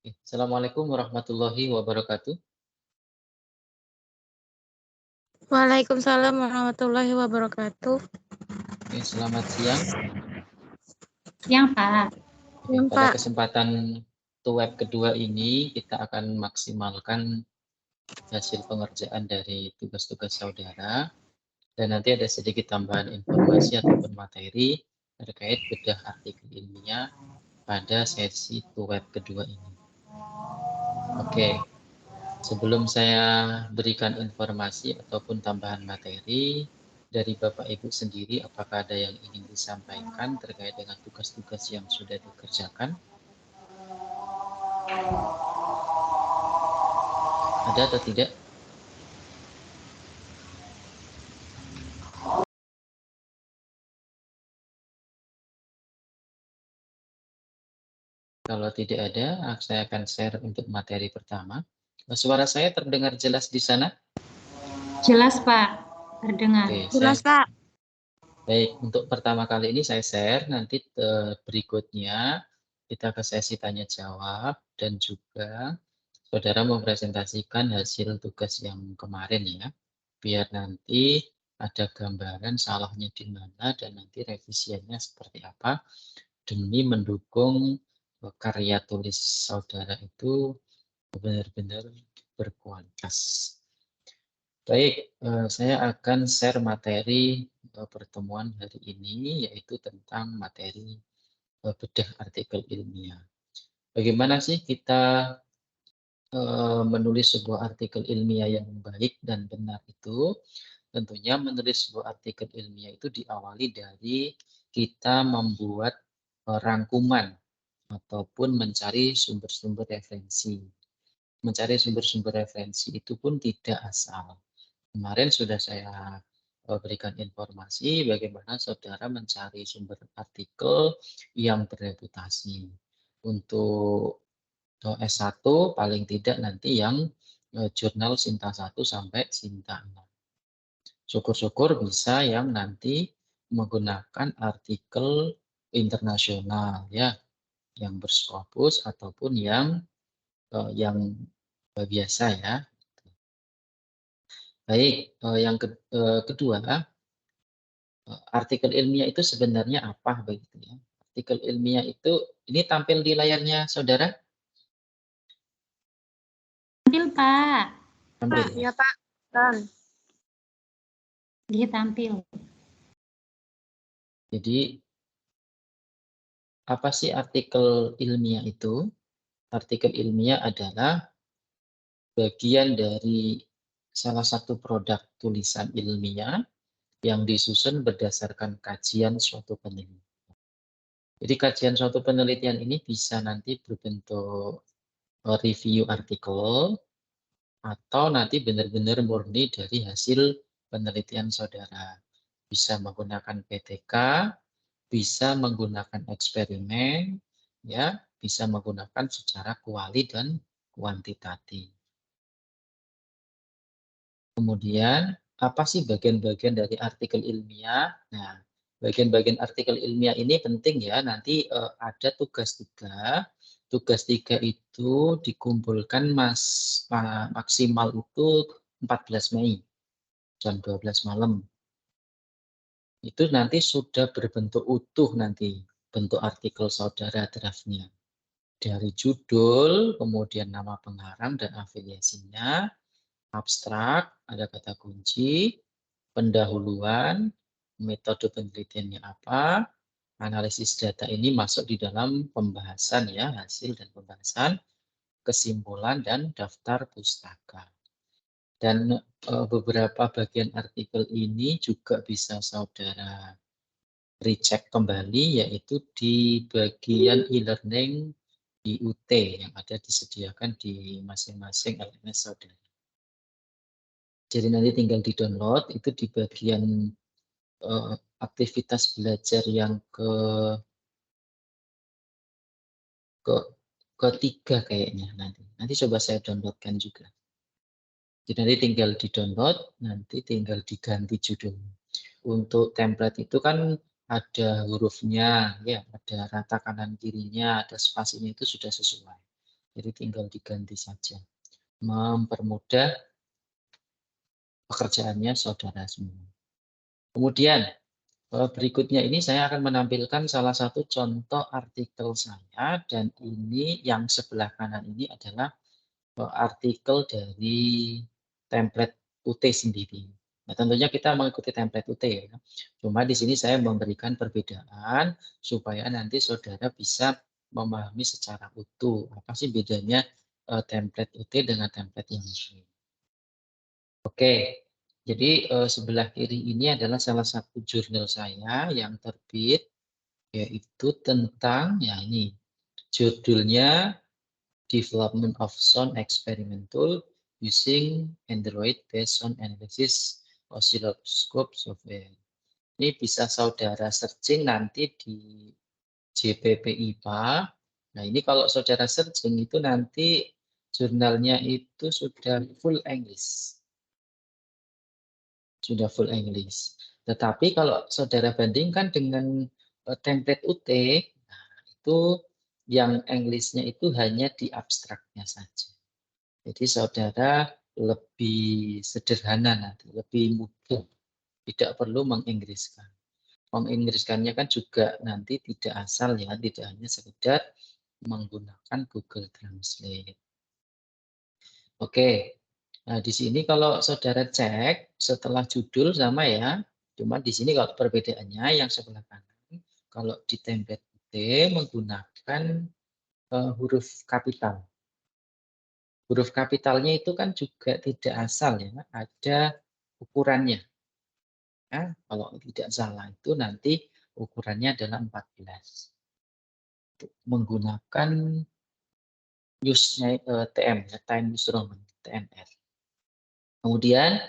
Assalamualaikum warahmatullahi wabarakatuh. Waalaikumsalam warahmatullahi wabarakatuh. Selamat siang. Siang, Pak. Siang, Pada Pak. kesempatan web kedua ini, kita akan maksimalkan hasil pengerjaan dari tugas-tugas saudara. Dan nanti ada sedikit tambahan informasi ataupun materi terkait bedah artikel ilmiah pada sesi web kedua ini. Oke, sebelum saya berikan informasi ataupun tambahan materi, dari Bapak Ibu sendiri, apakah ada yang ingin disampaikan terkait dengan tugas-tugas yang sudah dikerjakan? Ada atau tidak? Kalau tidak ada, saya akan share untuk materi pertama. Suara saya terdengar jelas di sana? Jelas, Pak. Terdengar. Oke, Jelas, Pak. baik, untuk pertama kali ini saya share, nanti berikutnya kita ke sesi tanya jawab dan juga saudara mempresentasikan hasil tugas yang kemarin ya, biar nanti ada gambaran salahnya di mana dan nanti revisiannya seperti apa demi mendukung karya tulis saudara itu benar-benar berkualitas. Baik, saya akan share materi pertemuan hari ini, yaitu tentang materi bedah artikel ilmiah. Bagaimana sih kita menulis sebuah artikel ilmiah yang baik dan benar itu? Tentunya menulis sebuah artikel ilmiah itu diawali dari kita membuat rangkuman ataupun mencari sumber-sumber referensi. Mencari sumber-sumber referensi itu pun tidak asal. Kemarin sudah saya berikan informasi bagaimana saudara mencari sumber artikel yang bereputasi. Untuk S1 paling tidak nanti yang jurnal Sinta 1 sampai Sinta 6. Syukur-syukur bisa yang nanti menggunakan artikel internasional ya, yang berskopus ataupun yang biasa ya. Baik, yang kedua, artikel ilmiah itu sebenarnya apa begitu ya? Artikel ilmiah itu ini tampil di layarnya saudara? Tampil, Pak. Tampil ya? Iya, Pak. Dan. Dia tampil. Jadi apa sih artikel ilmiah itu? Artikel ilmiah adalah bagian dari salah satu produk tulisan ilmiah yang disusun berdasarkan kajian suatu penelitian. Jadi kajian suatu penelitian ini bisa nanti berbentuk review artikel atau nanti benar-benar murni dari hasil penelitian saudara. Bisa menggunakan PTK, bisa menggunakan eksperimen, ya, bisa menggunakan secara kuali dan kuantitatif. Kemudian, apa sih bagian-bagian dari artikel ilmiah? Nah, bagian-bagian artikel ilmiah ini penting ya, nanti ada tugas 3. Tugas 3 itu dikumpulkan maksimal itu 14 Mei, jam 12 malam. Itu nanti sudah berbentuk utuh nanti, bentuk artikel saudara draftnya. Dari judul, kemudian nama pengarang dan afiliasinya, abstrak, ada kata kunci, pendahuluan, metode penelitiannya apa, analisis data ini masuk di dalam pembahasan ya, hasil dan pembahasan, kesimpulan dan daftar pustaka. Dan beberapa bagian artikel ini juga bisa saudara recheck kembali, yaitu di bagian e-learning di UT yang ada disediakan di masing-masing LMS saudara. Jadi nanti tinggal di-download, itu di bagian aktivitas belajar yang ketiga kayaknya nanti. Nanti coba saya downloadkan juga. Jadi nanti tinggal di-download, nanti tinggal diganti judulnya. Untuk template itu kan ada hurufnya, ya, ada rata kanan kirinya, ada spasinya, itu sudah sesuai. Jadi tinggal diganti saja. Mempermudah pekerjaannya saudara semua. Kemudian berikutnya ini saya akan menampilkan salah satu contoh artikel saya, dan ini yang sebelah kanan ini adalah artikel dari template UT sendiri. Nah, tentunya kita mengikuti template UT ya. Cuma di sini saya memberikan perbedaan supaya nanti saudara bisa memahami secara utuh apa sih bedanya template UT dengan template yang lain. Oke, jadi sebelah kiri ini adalah salah satu jurnal saya yang terbit, yaitu tentang, ya ini, judulnya Development of Sound Experiment Tool Using Android Based on Analysis Oscilloscope Software. Ini bisa saudara searching nanti di JPP IPA. Nah, ini kalau saudara searching itu nanti jurnalnya itu sudah full English. Sudah full English. Tetapi kalau saudara bandingkan dengan template UT, nah itu yang English-nya itu hanya di abstraknya saja. Jadi saudara lebih sederhana nanti, lebih mudah, tidak perlu menginggriskan. Menginggriskannya kan juga nanti tidak asal ya, tidak hanya sekedar menggunakan Google Translate. Oke, nah di sini kalau saudara cek setelah judul sama ya, cuma di sini kalau perbedaannya yang sebelah kanan, kalau di template UT menggunakan huruf kapital. Huruf kapitalnya itu kan juga tidak asal ya, ada ukurannya. Ya, kalau tidak salah itu nanti ukurannya adalah 14. Menggunakan use-nya TM, ya, Time Use Roman, TMR. Kemudian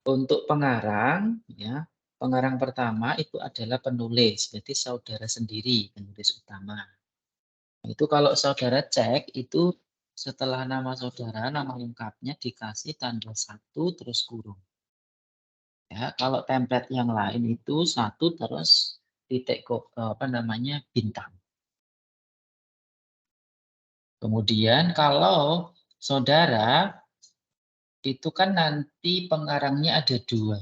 untuk pengarang, ya, pengarang pertama itu adalah penulis, jadi saudara sendiri penulis utama. Itu kalau saudara cek itu setelah nama saudara, nama lengkapnya dikasih tanda 1 terus kurung. Ya, kalau template yang lain itu 1 terus titik bintang. Kemudian kalau saudara itu kan nanti pengarangnya ada 2.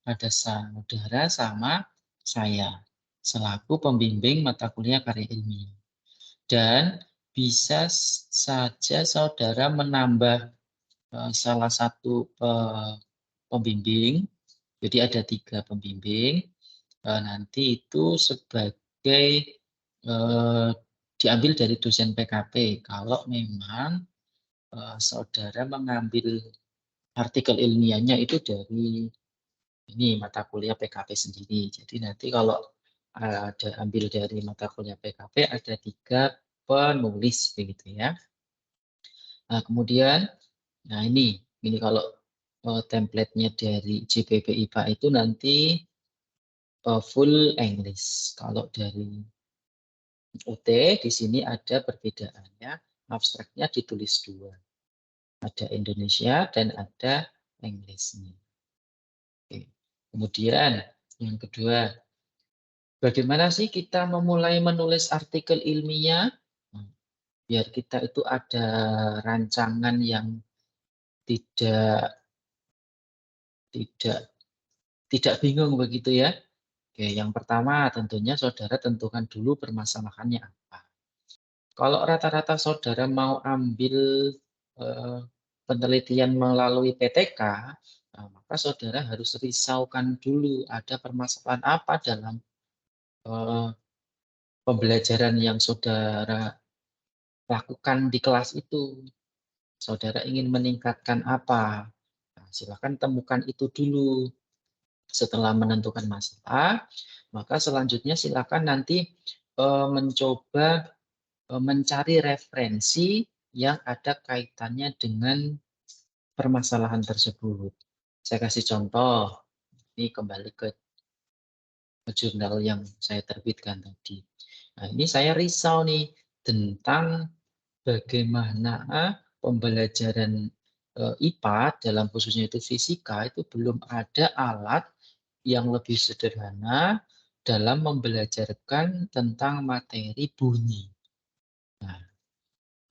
Ada saudara sama saya selaku pembimbing mata kuliah karya ilmiah. Dan bisa saja saudara menambah salah satu pembimbing. Jadi ada 3 pembimbing. Nanti itu sebagai diambil dari dosen PKP. Kalau memang saudara mengambil artikel ilmiahnya itu dari ini mata kuliah PKP sendiri. Jadi nanti kalau ada ambil dari mata kuliah PKP ada 3 penulis begitu ya. Nah, kemudian nah ini kalau template-nya dari JPP IPA itu nanti full English. Kalau dari UT di sini ada perbedaannya, abstraknya ditulis 2. Ada Indonesia dan ada English-nya. Oke. Kemudian yang kedua, bagaimana sih kita memulai menulis artikel ilmiah? Biar kita itu ada rancangan yang tidak bingung begitu ya. Oke, yang pertama tentunya saudara tentukan dulu permasalahannya apa. Kalau rata-rata saudara mau ambil penelitian melalui PTK, maka saudara harus risaukan dulu ada permasalahan apa dalam pembelajaran yang saudara lakukan di kelas itu. Saudara ingin meningkatkan apa? Nah, silakan temukan itu dulu. Setelah menentukan masalah, maka selanjutnya silakan nanti mencoba mencari referensi yang ada kaitannya dengan permasalahan tersebut. Saya kasih contoh, ini kembali ke jurnal yang saya terbitkan tadi. Nah, ini saya risau nih tentang bagaimana pembelajaran IPA dalam khususnya itu fisika itu belum ada alat yang lebih sederhana dalam membelajarkan tentang materi bunyi. Nah,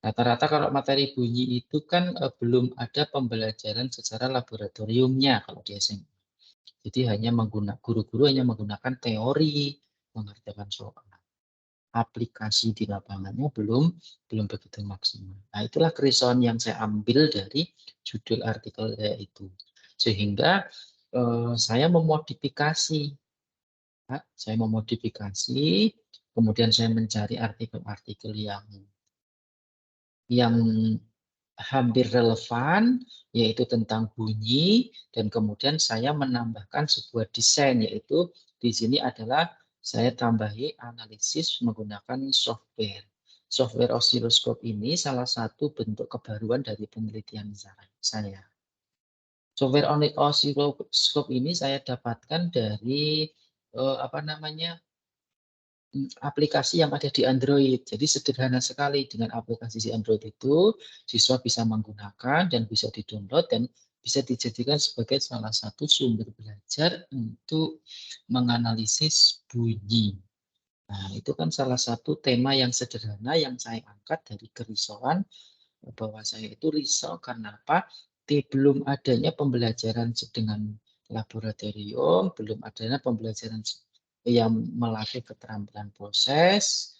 Rata-rata kalau materi bunyi itu kan belum ada pembelajaran secara laboratoriumnya kalau di SMA. Jadi guru-guru hanya menggunakan teori mengerjakan soal. Aplikasi di lapangannya belum begitu maksimal. Nah, itulah kerisauan yang saya ambil dari judul artikel saya itu. Sehingga saya memodifikasi. Saya memodifikasi, kemudian saya mencari artikel-artikel yang hampir relevan, yaitu tentang bunyi, dan kemudian saya menambahkan sebuah desain, yaitu di sini adalah saya tambahi analisis menggunakan software. Software osiloskop ini salah satu bentuk kebaruan dari penelitian saya. Software osiloskop ini saya dapatkan dari aplikasi yang ada di Android. Jadi sederhana sekali dengan aplikasi di Android itu, siswa bisa menggunakan dan bisa di-download dan bisa dijadikan sebagai salah satu sumber belajar untuk menganalisis bunyi. Nah, itu kan salah satu tema yang sederhana yang saya angkat dari kerisauan bahwa saya itu risau karena apa? Belum adanya pembelajaran dengan laboratorium, belum adanya pembelajaran yang melatih keterampilan proses,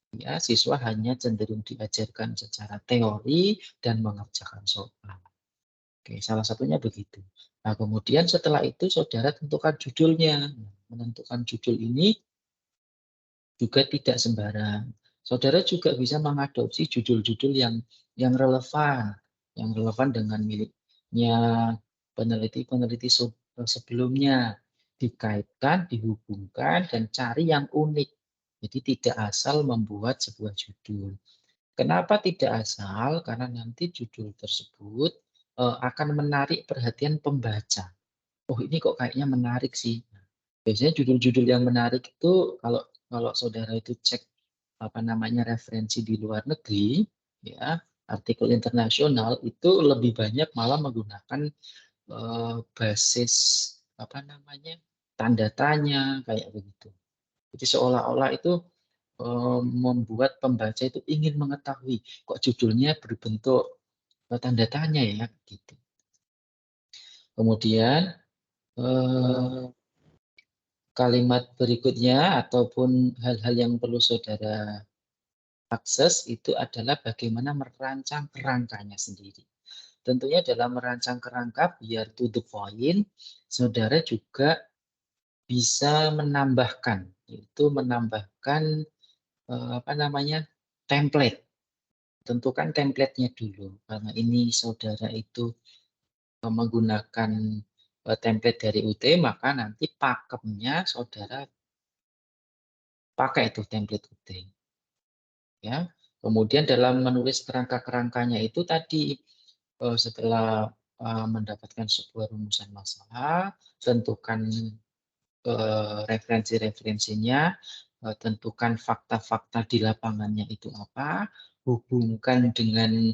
ya siswa hanya cenderung diajarkan secara teori dan mengerjakan soal. Oke, salah satunya begitu. Nah, kemudian setelah itu saudara tentukan judulnya. Menentukan judul ini juga tidak sembarang. Saudara juga bisa mengadopsi judul-judul yang relevan dengan miliknya peneliti-peneliti sebelumnya, dikaitkan, dihubungkan, dan cari yang unik. Jadi tidak asal membuat sebuah judul. Kenapa tidak asal? Karena nanti judul tersebut akan menarik perhatian pembaca. Oh, ini kok kayaknya menarik sih. Biasanya judul-judul yang menarik itu kalau saudara itu cek referensi di luar negeri, ya artikel internasional itu lebih banyak malah menggunakan basis tanda tanya kayak begitu. Jadi seolah-olah itu membuat pembaca itu ingin mengetahui kok judulnya berbentuk tanda tanya ya gitu. Kemudian kalimat berikutnya ataupun hal-hal yang perlu saudara akses itu adalah bagaimana merancang kerangkanya sendiri. Tentunya dalam merancang kerangka biar to the point, saudara juga bisa menambahkan, yaitu menambahkan template. Tentukan template-nya dulu, karena ini saudara itu menggunakan template dari UT, maka nanti pakemnya saudara pakai itu template UT. Ya. Kemudian dalam menulis kerangka-kerangkanya itu tadi setelah mendapatkan sebuah rumusan masalah, tentukan referensi-referensinya, tentukan fakta-fakta di lapangannya itu apa, hubungkan dengan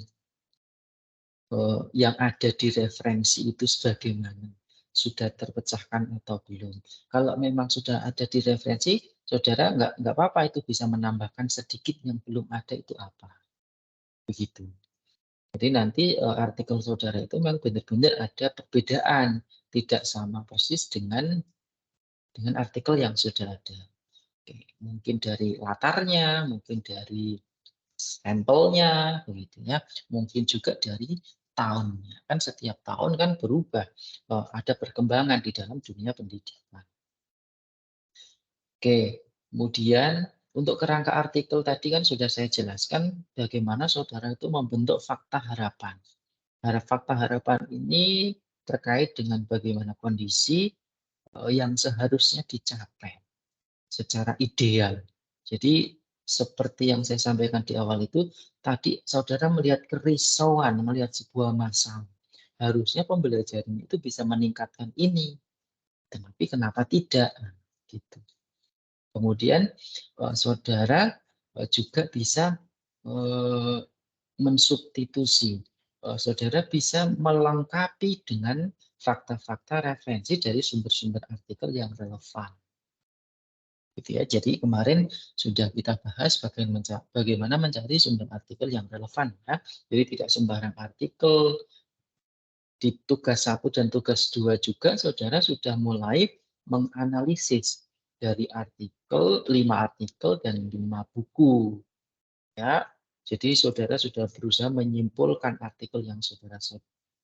yang ada di referensi itu sebagaimana, sudah terpecahkan atau belum. Kalau memang sudah ada di referensi, saudara nggak apa-apa itu bisa menambahkan sedikit yang belum ada itu apa. Begitu. Jadi nanti artikel saudara itu memang benar-benar ada perbedaan, tidak sama persis dengan artikel yang sudah ada. Oke, mungkin dari latarnya, mungkin dari sampelnya, begitu ya. Mungkin juga dari tahunnya. Kan setiap tahun kan berubah, ada perkembangan di dalam dunia pendidikan. Oke, kemudian untuk kerangka artikel tadi kan sudah saya jelaskan bagaimana saudara itu membentuk fakta harapan. Fakta harapan ini terkait dengan bagaimana kondisi yang seharusnya dicapai secara ideal. Jadi seperti yang saya sampaikan di awal itu, tadi saudara melihat kerisauan, melihat sebuah masalah. Harusnya pembelajaran itu bisa meningkatkan ini. Tetapi kenapa tidak? Gitu. Kemudian saudara juga bisa mensubstitusi. Saudara bisa melengkapi dengan fakta-fakta referensi dari sumber-sumber artikel yang relevan. Gitu ya. Jadi kemarin sudah kita bahas bagaimana mencari sumber artikel yang relevan ya. Jadi tidak sembarang artikel. Di tugas 1 dan tugas 2 juga saudara sudah mulai menganalisis dari artikel, 5 artikel dan 5 buku. Ya. Jadi saudara sudah berusaha menyimpulkan artikel yang saudara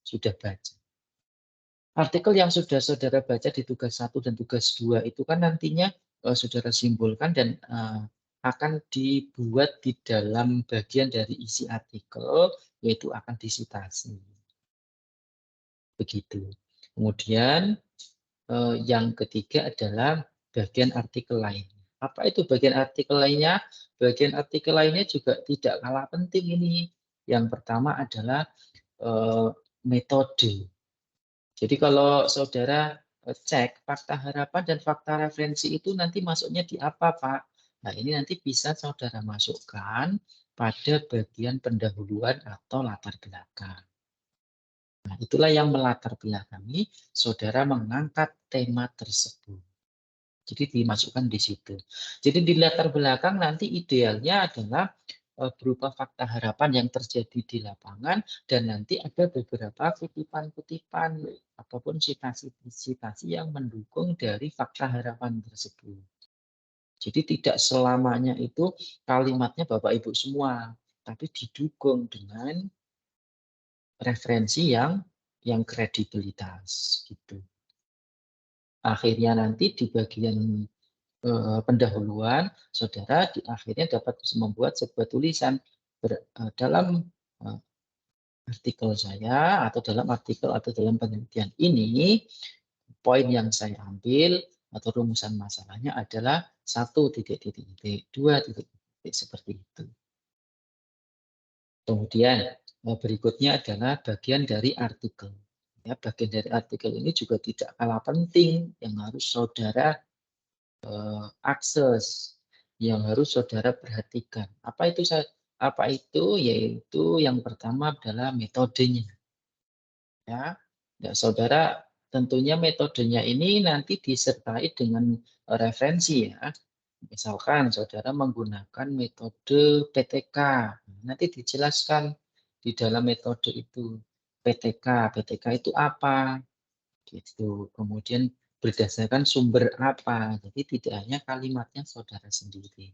sudah baca. Artikel yang sudah saudara baca di tugas 1 dan tugas 2 itu kan nantinya saudara simpulkan dan akan dibuat di dalam bagian dari isi artikel, yaitu akan disitasi. Begitu. Kemudian yang ketiga adalah bagian artikel lain. Apa itu bagian artikel lainnya? Bagian artikel lainnya juga tidak kalah penting ini. Yang pertama adalah metode. Jadi kalau saudara cek fakta harapan dan fakta referensi itu nanti masuknya di apa, Pak? Nah, ini nanti bisa saudara masukkan pada bagian pendahuluan atau latar belakang. Nah, itulah yang melatar belakangi saudara mengangkat tema tersebut. Jadi dimasukkan di situ. Jadi di latar belakang nanti idealnya adalah berupa fakta harapan yang terjadi di lapangan dan nanti ada beberapa kutipan-kutipan ataupun sitasi-sitasi yang mendukung dari fakta harapan tersebut. Jadi tidak selamanya itu kalimatnya Bapak Ibu semua, tapi didukung dengan referensi yang kredibilitas gitu. Akhirnya nanti di bagian pendahuluan, saudara di akhirnya dapat membuat sebuah tulisan dalam artikel saya atau dalam artikel atau dalam penelitian ini, poin yang saya ambil atau rumusan masalahnya adalah 1 titik, 2 titik, seperti itu. Kemudian berikutnya adalah bagian dari artikel. Ya, bagian dari artikel ini juga tidak kalah penting yang harus saudara akses, yang harus saudara perhatikan. Apa itu? Yaitu yang pertama adalah metodenya. Ya, saudara tentunya metodenya ini nanti disertai dengan referensi ya. Misalkan saudara menggunakan metode PTK, nanti dijelaskan di dalam metode itu PTK. PTK itu apa? Gitu. Kemudian berdasarkan sumber apa. Jadi tidak hanya kalimatnya saudara sendiri.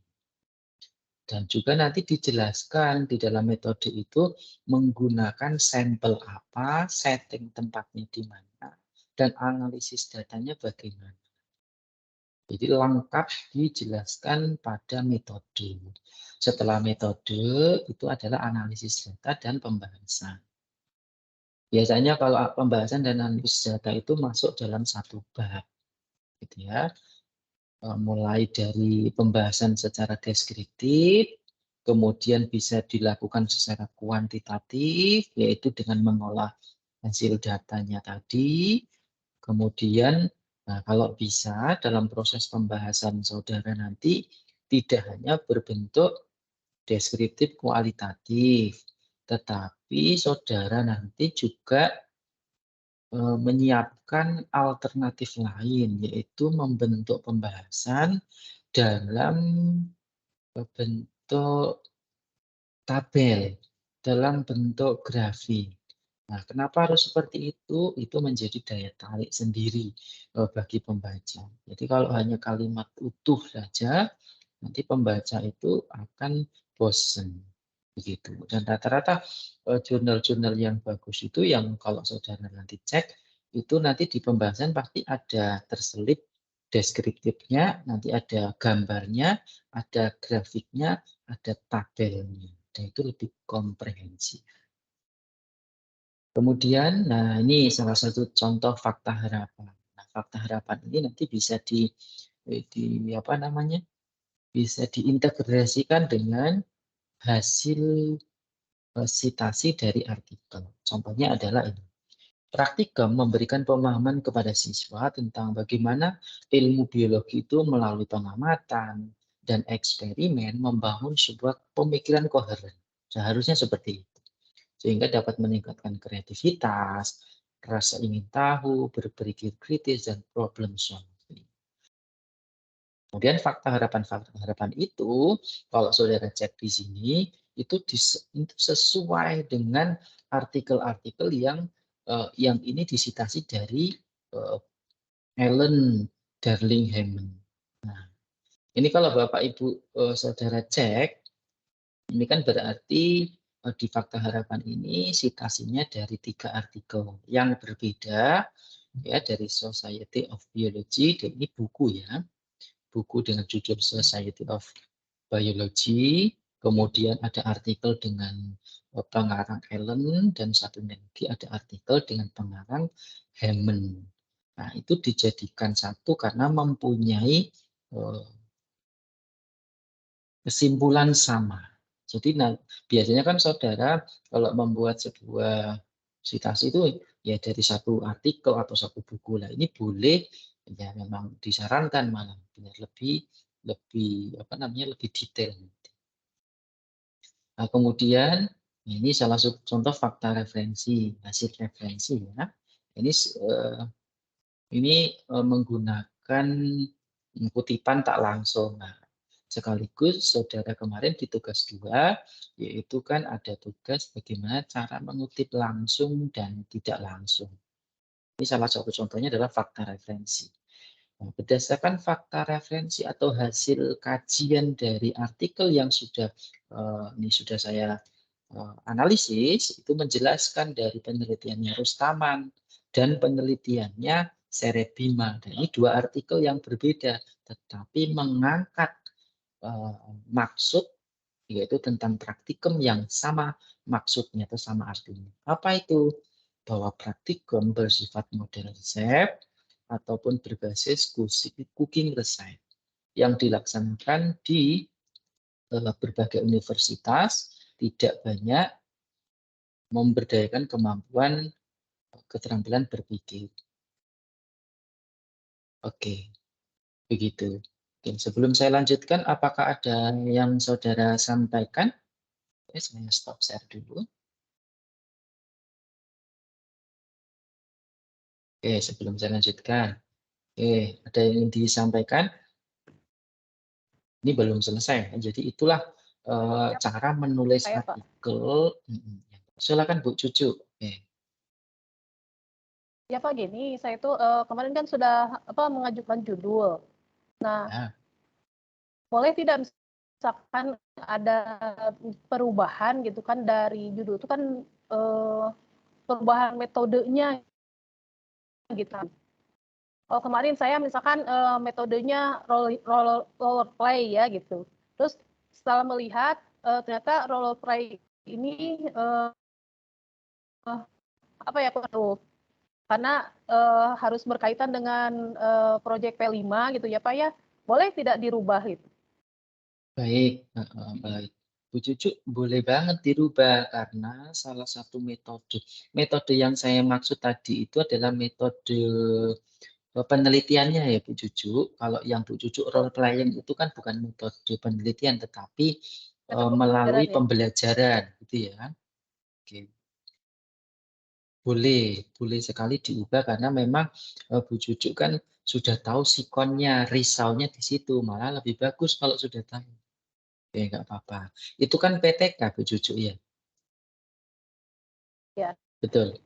Dan juga nanti dijelaskan di dalam metode itu menggunakan sampel apa, setting tempatnya di mana, dan analisis datanya bagaimana. Jadi lengkap dijelaskan pada metode. Setelah metode itu adalah analisis data dan pembahasan. Biasanya kalau pembahasan dan analisis data itu masuk dalam satu bab. Gitu ya. Mulai dari pembahasan secara deskriptif, kemudian bisa dilakukan secara kuantitatif, yaitu dengan mengolah hasil datanya tadi. Kemudian, nah kalau bisa dalam proses pembahasan saudara nanti tidak hanya berbentuk deskriptif kualitatif, tetapi saudara nanti juga menyiapkan alternatif lain, yaitu membentuk pembahasan dalam bentuk tabel, dalam bentuk grafik. Nah, kenapa harus seperti itu? Itu menjadi daya tarik sendiri bagi pembaca. Jadi kalau hanya kalimat utuh saja, nanti pembaca itu akan bosan. Begitu. Dan rata-rata jurnal-jurnal yang bagus itu yang kalau saudara nanti cek, itu nanti di pembahasan pasti ada terselip deskriptifnya, nanti ada gambarnya, ada grafiknya, ada tabelnya. Dan itu lebih komprehensif. Kemudian, nah ini salah satu contoh fakta harapan. Nah, fakta harapan ini nanti bisa apa namanya? Bisa diintegrasikan dengan hasil sitasi dari artikel. Contohnya adalah ini. Praktikum memberikan pemahaman kepada siswa tentang bagaimana ilmu biologi itu melalui pengamatan dan eksperimen membangun sebuah pemikiran koheren. Seharusnya seperti itu. Sehingga dapat meningkatkan kreativitas, rasa ingin tahu, berpikir kritis, dan problem solving. Kemudian fakta harapan itu, kalau saudara cek di sini, itu sesuai dengan artikel-artikel yang ini disitasi dari Ellen Darling Hammond. Nah, ini kalau Bapak Ibu saudara cek, ini kan berarti di fakta harapan ini citasinya dari 3 artikel yang berbeda ya, dari Society of Biology, dan ini buku ya. Buku dengan judul Society of Biology, kemudian ada artikel dengan pengarang Ellen, dan satunya lagi ada artikel dengan pengarang Hammond. Nah, itu dijadikan satu karena mempunyai kesimpulan sama. Jadi biasanya kan saudara kalau membuat sebuah citasi itu ya dari satu artikel atau satu buku lah. Ini boleh ya, memang disarankan malah biar lebih lebih detail. Nah, kemudian ini salah satu contoh fakta referensi, hasil referensi ya. Ini menggunakan kutipan tak langsung. Nah, sekaligus saudara kemarin di tugas 2, yaitu kan ada tugas bagaimana cara mengutip langsung dan tidak langsung. Ini salah satu contohnya adalah fakta referensi. Nah, berdasarkan fakta referensi atau hasil kajian dari artikel yang sudah saya analisis, itu menjelaskan dari penelitiannya Rustaman dan penelitiannya Serebima. Dan ini 2 artikel yang berbeda, tetapi mengangkat maksud, yaitu tentang praktikum yang sama maksudnya atau sama artinya. Apa itu? Bahwa praktikum bersifat model resep ataupun berbasis cooking resep yang dilaksanakan di berbagai universitas, tidak banyak memberdayakan kemampuan keterampilan berpikir. Oke, begitu. Oke, sebelum saya lanjutkan, apakah ada yang saudara sampaikan? Oke, saya stop share dulu. Oke, sebelum saya lanjutkan. Oke, ada yang ingin disampaikan? Ini belum selesai. Jadi itulah cara menulis Saya, Pak. artikel. Silakan Bu Cucu. Oke. Ya Pak, gini, saya itu kemarin kan sudah mengajukan judul. Nah, Ya. boleh tidak misalkan ada perubahan gitu kan dari judul itu kan perubahan metodenya gitu. Oh, kemarin saya misalkan metodenya role play ya gitu. Terus setelah melihat ternyata role play ini apa ya perlu, karena harus berkaitan dengan proyek P5 gitu ya Pak ya. Boleh tidak dirubah gitu? Baik, baik. Bu Cucu, boleh banget dirubah karena salah satu metode yang saya maksud tadi itu adalah metode penelitiannya ya Bu Cucu. Kalau yang Bu Cucu role playing itu kan bukan metode penelitian, tetapi melalui Ya. pembelajaran, gitu ya. Oke. Boleh sekali diubah karena memang Bu Cucu kan sudah tahu sikonnya, risaunya di situ, malah lebih bagus kalau sudah tahu. Oke, nggak apa-apa. Itu kan PTK Bu Cucu ya? Ya. Betul.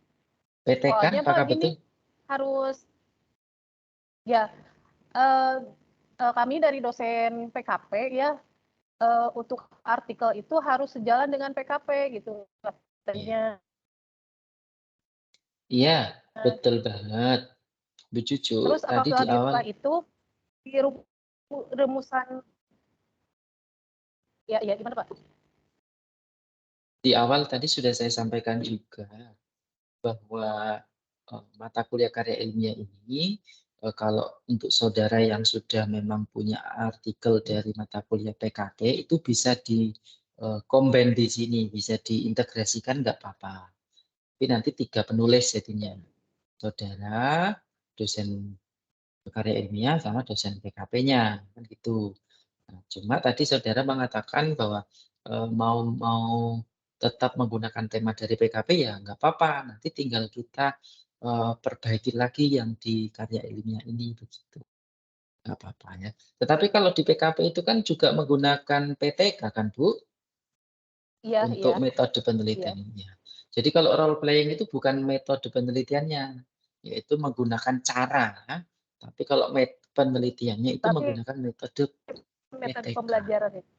PTK Soalnya Pak apakah gini, betul? harus ya kami dari dosen PKP ya untuk artikel itu harus sejalan dengan PKP gitu katanya. Iya, betul banget. Bu Cucu, Terus tadi di apabila awal itu di rumusan ya gimana Pak? tadi sudah saya sampaikan juga bahwa mata kuliah karya ilmiah ini kalau untuk saudara yang sudah memang punya artikel dari mata kuliah PKP itu bisa di combine di sini, bisa diintegrasikan nggak apa-apa. Tapi nanti 3 penulis jadinya. Saudara, dosen karya ilmiah sama dosen PKP-nya kan gitu. Nah, cuma tadi saudara mengatakan bahwa mau tetap menggunakan tema dari PKP ya nggak apa-apa. Nanti tinggal kita perbaiki lagi yang di karya ilmiah ini begitu. nggak apa-apa ya. Tetapi kalau di PKP itu kan juga menggunakan PTK kan, Bu? Iya, Untuk iya, metode iya. penelitiannya. Jadi kalau role playing itu bukan metode penelitiannya, yaitu menggunakan cara, tapi kalau penelitiannya itu Tapi menggunakan metode metode PTK. pembelajaran itu.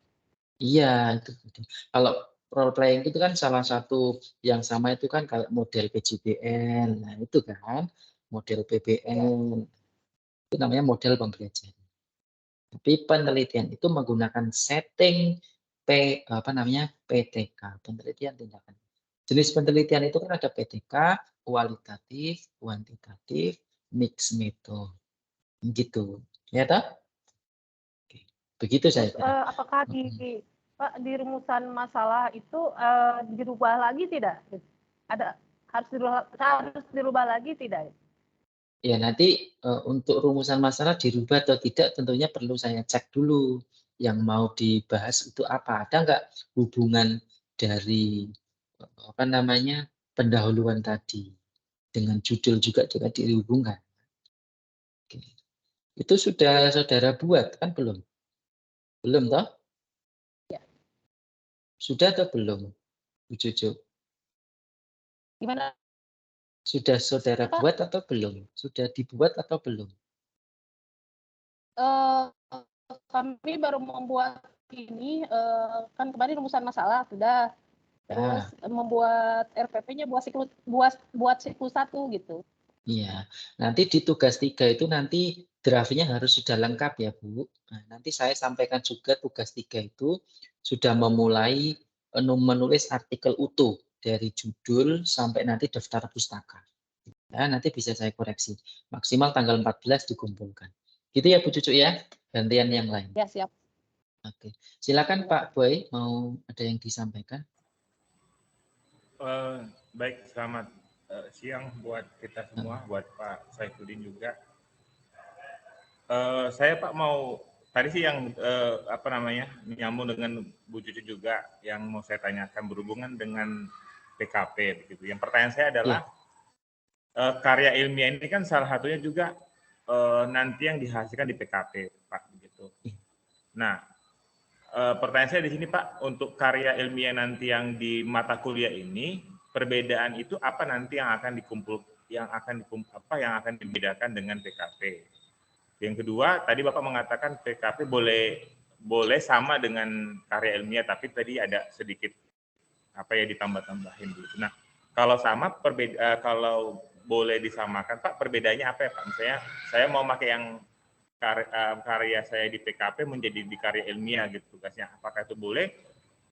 Iya, itu. Kalau role playing itu kan salah satu yang sama itu kan kayak model PJBN, nah itu kan, model Ya. PBN, itu namanya model pembelajaran. Tapi penelitian itu menggunakan setting PTK, penelitian tindakan. Jenis penelitian itu kan ada PTK, kualitatif, kuantitatif, mix metode, gitu. Ya toh? Oke. Begitu saya Terus kira. apakah Pak, di rumusan masalah itu dirubah lagi tidak? Ada harus dirubah lagi tidak? Ya nanti untuk rumusan masalah dirubah atau tidak tentunya perlu saya cek dulu yang mau dibahas itu apa. Ada nggak hubungan dari pendahuluan tadi dengan judul juga dihubungkan. Oke. Itu sudah saudara buat kan belum? Belum toh? Ya. Sudah atau belum, Bu Cucu? Gimana, Sudah saudara Pak? buat atau belum? Sudah dibuat atau belum? Kami baru membuat ini, kan kemarin rumusan masalah sudah, terus Ya, membuat RPP-nya buat siklus 1 gitu. iya. Nanti di tugas 3 itu nanti draft-nya harus sudah lengkap ya, Bu. Nah, nanti saya sampaikan juga tugas 3 itu sudah memulai menulis artikel utuh dari judul sampai nanti daftar pustaka. Ya, nanti bisa saya koreksi. Maksimal tanggal 14 dikumpulkan. Gitu ya, Bu Cucu ya? Gantian yang lain. Ya, siap. Oke. Silakan Ya. Pak Boy, mau ada yang disampaikan? Baik, selamat siang buat kita semua, buat Pak Saifuddin juga. Saya Pak mau tadi sih yang nyambung dengan Bu Cucu juga yang mau saya tanyakan berhubungan dengan PKP begitu. Yang pertanyaan saya adalah karya ilmiah ini kan salah satunya juga nanti yang dihasilkan di PKP Pak begitu. Nah, pertanyaan saya di sini Pak, untuk karya ilmiah nanti yang di mata kuliah ini, perbedaan itu apa nanti yang akan yang akan dibedakan dengan PKP? Yang kedua, tadi Bapak mengatakan PKP boleh sama dengan karya ilmiah, tapi tadi ada sedikit ditambah-tambahin gitu. Nah, kalau sama kalau boleh disamakan Pak, perbedaannya apa ya Pak? Misalnya saya mau pakai yang karya saya di PKP menjadi di karya ilmiah gitu tugasnya. Apakah itu boleh?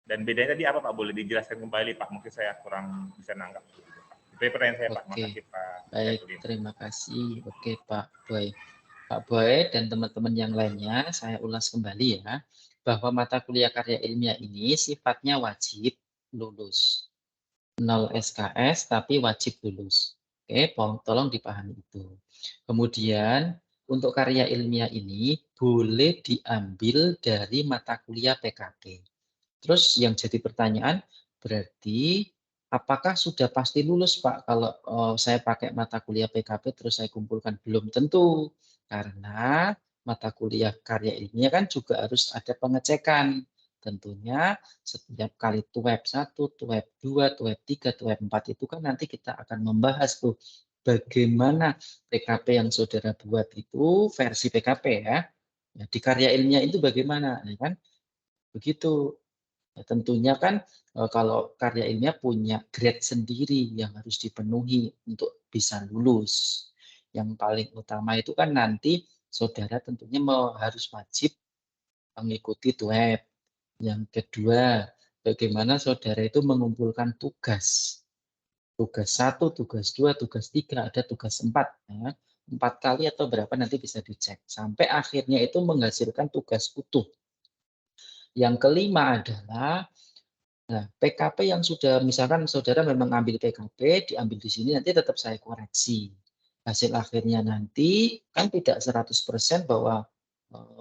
Dan bedanya tadi apa Pak? Boleh dijelaskan kembali Pak? Mungkin saya kurang bisa nanggap. Itu pertanyaan saya Pak. Oke, Makasih Pak. baik, terima kasih. Oke Pak Boy. Pak Boy dan teman-teman yang lainnya, saya ulas kembali ya, bahwa mata kuliah karya ilmiah ini sifatnya wajib lulus. 0 SKS tapi wajib lulus. Oke, tolong dipahami itu. Kemudian untuk karya ilmiah ini boleh diambil dari mata kuliah PKP. Terus yang jadi pertanyaan, berarti apakah sudah pasti lulus Pak kalau saya pakai mata kuliah PKP terus saya kumpulkan? Belum tentu, karena mata kuliah karya ilmiah kan juga harus ada pengecekan. Tentunya setiap kali TUEP 1, TUEP 2, TUEP 3, TUEP 4 itu kan nanti kita akan membahas tuh bagaimana PKP yang saudara buat itu versi PKP ya. Di karya ilmiah itu bagaimana, ya kan? Begitu. Ya, tentunya kan kalau karya ilmiah punya grade sendiri yang harus dipenuhi untuk bisa lulus. Yang paling utama itu kan nanti saudara tentunya harus wajib mengikuti TUEP. Yang kedua, bagaimana saudara itu mengumpulkan tugas. Tugas 1, tugas 2, tugas 3, ada tugas 4. Ya. 4 kali atau berapa nanti bisa dicek. Sampai akhirnya itu menghasilkan tugas utuh. Yang kelima adalah PKP yang sudah misalkan saudara memang ambil PKP, diambil di sini nanti tetap saya koreksi. Hasil akhirnya nanti kan tidak 100% bahwa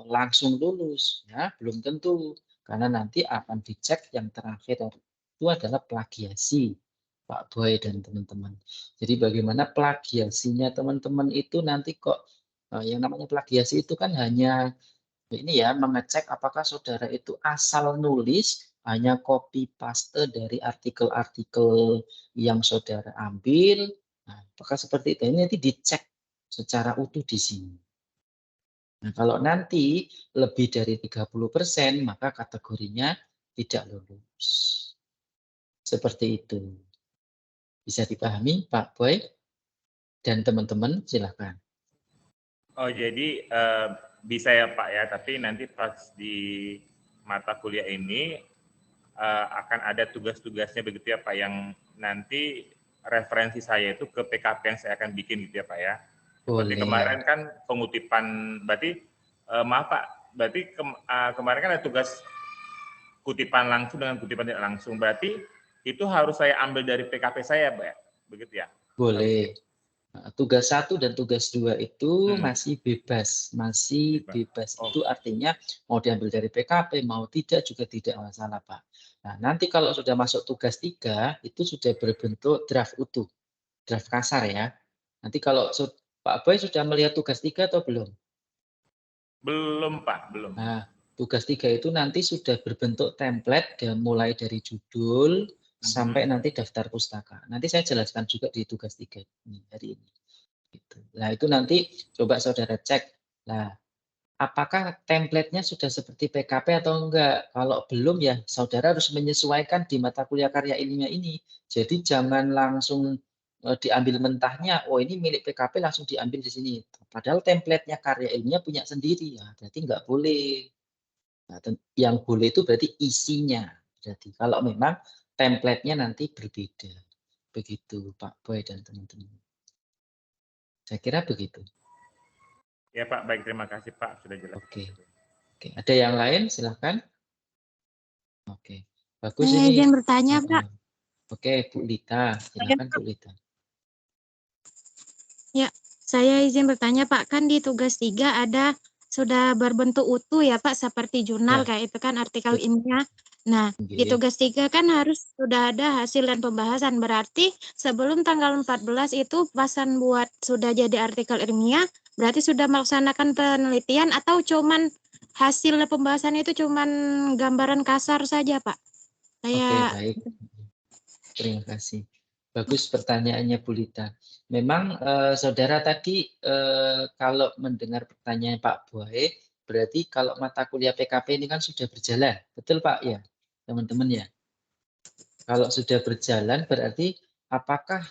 langsung lulus, ya belum tentu. Karena nanti akan dicek yang terakhir itu adalah plagiasi, Pak Boy dan teman-teman. Jadi bagaimana plagiasinya teman-teman itu nanti kok Yang namanya plagiasi itu kan hanya ini ya, mengecek apakah saudara itu asal nulis hanya copy paste dari artikel-artikel yang saudara ambil. Nah, apakah seperti itu? Ini nanti dicek secara utuh di sini. Nah, kalau nanti lebih dari 30%, maka kategorinya tidak lulus. Seperti itu. Bisa dipahami, Pak Boy? Dan teman-teman, silakan. Oh, jadi bisa ya Pak ya, tapi nanti pas di mata kuliah ini akan ada tugas-tugasnya begitu ya Pak, yang nanti referensi saya itu ke PKP yang saya akan bikin gitu ya Pak ya. Seperti Boleh. kemarin kan pengutipan, berarti maaf Pak, berarti kemarin kan ada tugas kutipan langsung dengan kutipan tidak langsung, berarti itu harus saya ambil dari PKP saya Pak ya, begitu ya? Boleh. Nah, tugas 1 dan tugas 2 itu masih bebas, masih bebas. Oh. Itu artinya mau diambil dari PKP, mau tidak juga tidak masalah, Pak. Nah, nanti kalau sudah masuk tugas 3, itu sudah berbentuk draft utuh, draft kasar ya. Nanti kalau Pak Boy sudah melihat tugas 3 atau belum? Belum Pak, belum. Nah, tugas 3 itu nanti sudah berbentuk template, mulai dari judul, sampai nanti daftar pustaka. Nanti saya jelaskan juga di tugas 3 hari ini. Gitu. Nah, itu nanti coba saudara cek. Nah, apakah template-nya sudah seperti PKP atau enggak? Kalau belum ya saudara harus menyesuaikan di mata kuliah karya ilmiah ini. Jadi jangan langsung diambil mentahnya, oh ini milik PKP langsung diambil di sini. Padahal template-nya karya ilmiah punya sendiri, ya berarti enggak boleh. Nah, yang boleh itu berarti isinya. Berarti kalau memang template-nya nanti berbeda. Begitu Pak Boy dan teman-teman. Saya kira begitu. Ya Pak, baik, terima kasih Pak, sudah jelas. Oke. Ada yang lain? Silahkan. Oke, bagus Saya ini. izin bertanya, Pak. Oke, Bu Lita, silakan Bu Lita. Ya, saya izin bertanya Pak, kan di tugas 3 ada sudah berbentuk utuh ya Pak, seperti jurnal Ya. kayak itu kan artikel ilmiah. Nah, di tugas 3 kan harus sudah ada hasil dan pembahasan. Berarti sebelum tanggal 14 itu pasan buat sudah jadi artikel ilmiah, berarti sudah melaksanakan penelitian atau cuman hasil pembahasan itu cuman gambaran kasar saja Pak? Oke, baik. Terima kasih. Bagus pertanyaannya Bu Lita. Memang saudara tadi kalau mendengar pertanyaan Pak Boy, berarti kalau mata kuliah PKP ini kan sudah berjalan. Betul Pak ya, teman-teman ya? Kalau sudah berjalan berarti apakah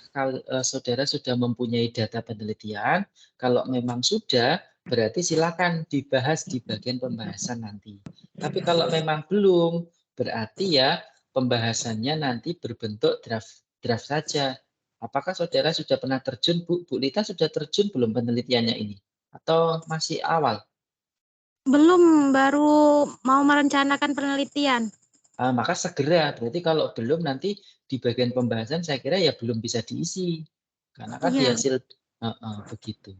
saudara sudah mempunyai data penelitian? Kalau memang sudah, berarti silakan dibahas di bagian pembahasan nanti. Tapi kalau memang belum, berarti ya pembahasannya nanti berbentuk draft saja. Apakah saudara sudah pernah terjun, Bu Lita sudah terjun belum penelitiannya ini? Atau masih awal? Belum, baru mau merencanakan penelitian. Maka segera, berarti kalau belum nanti di bagian pembahasan saya kira ya belum bisa diisi. Karena kan di hasil begitu.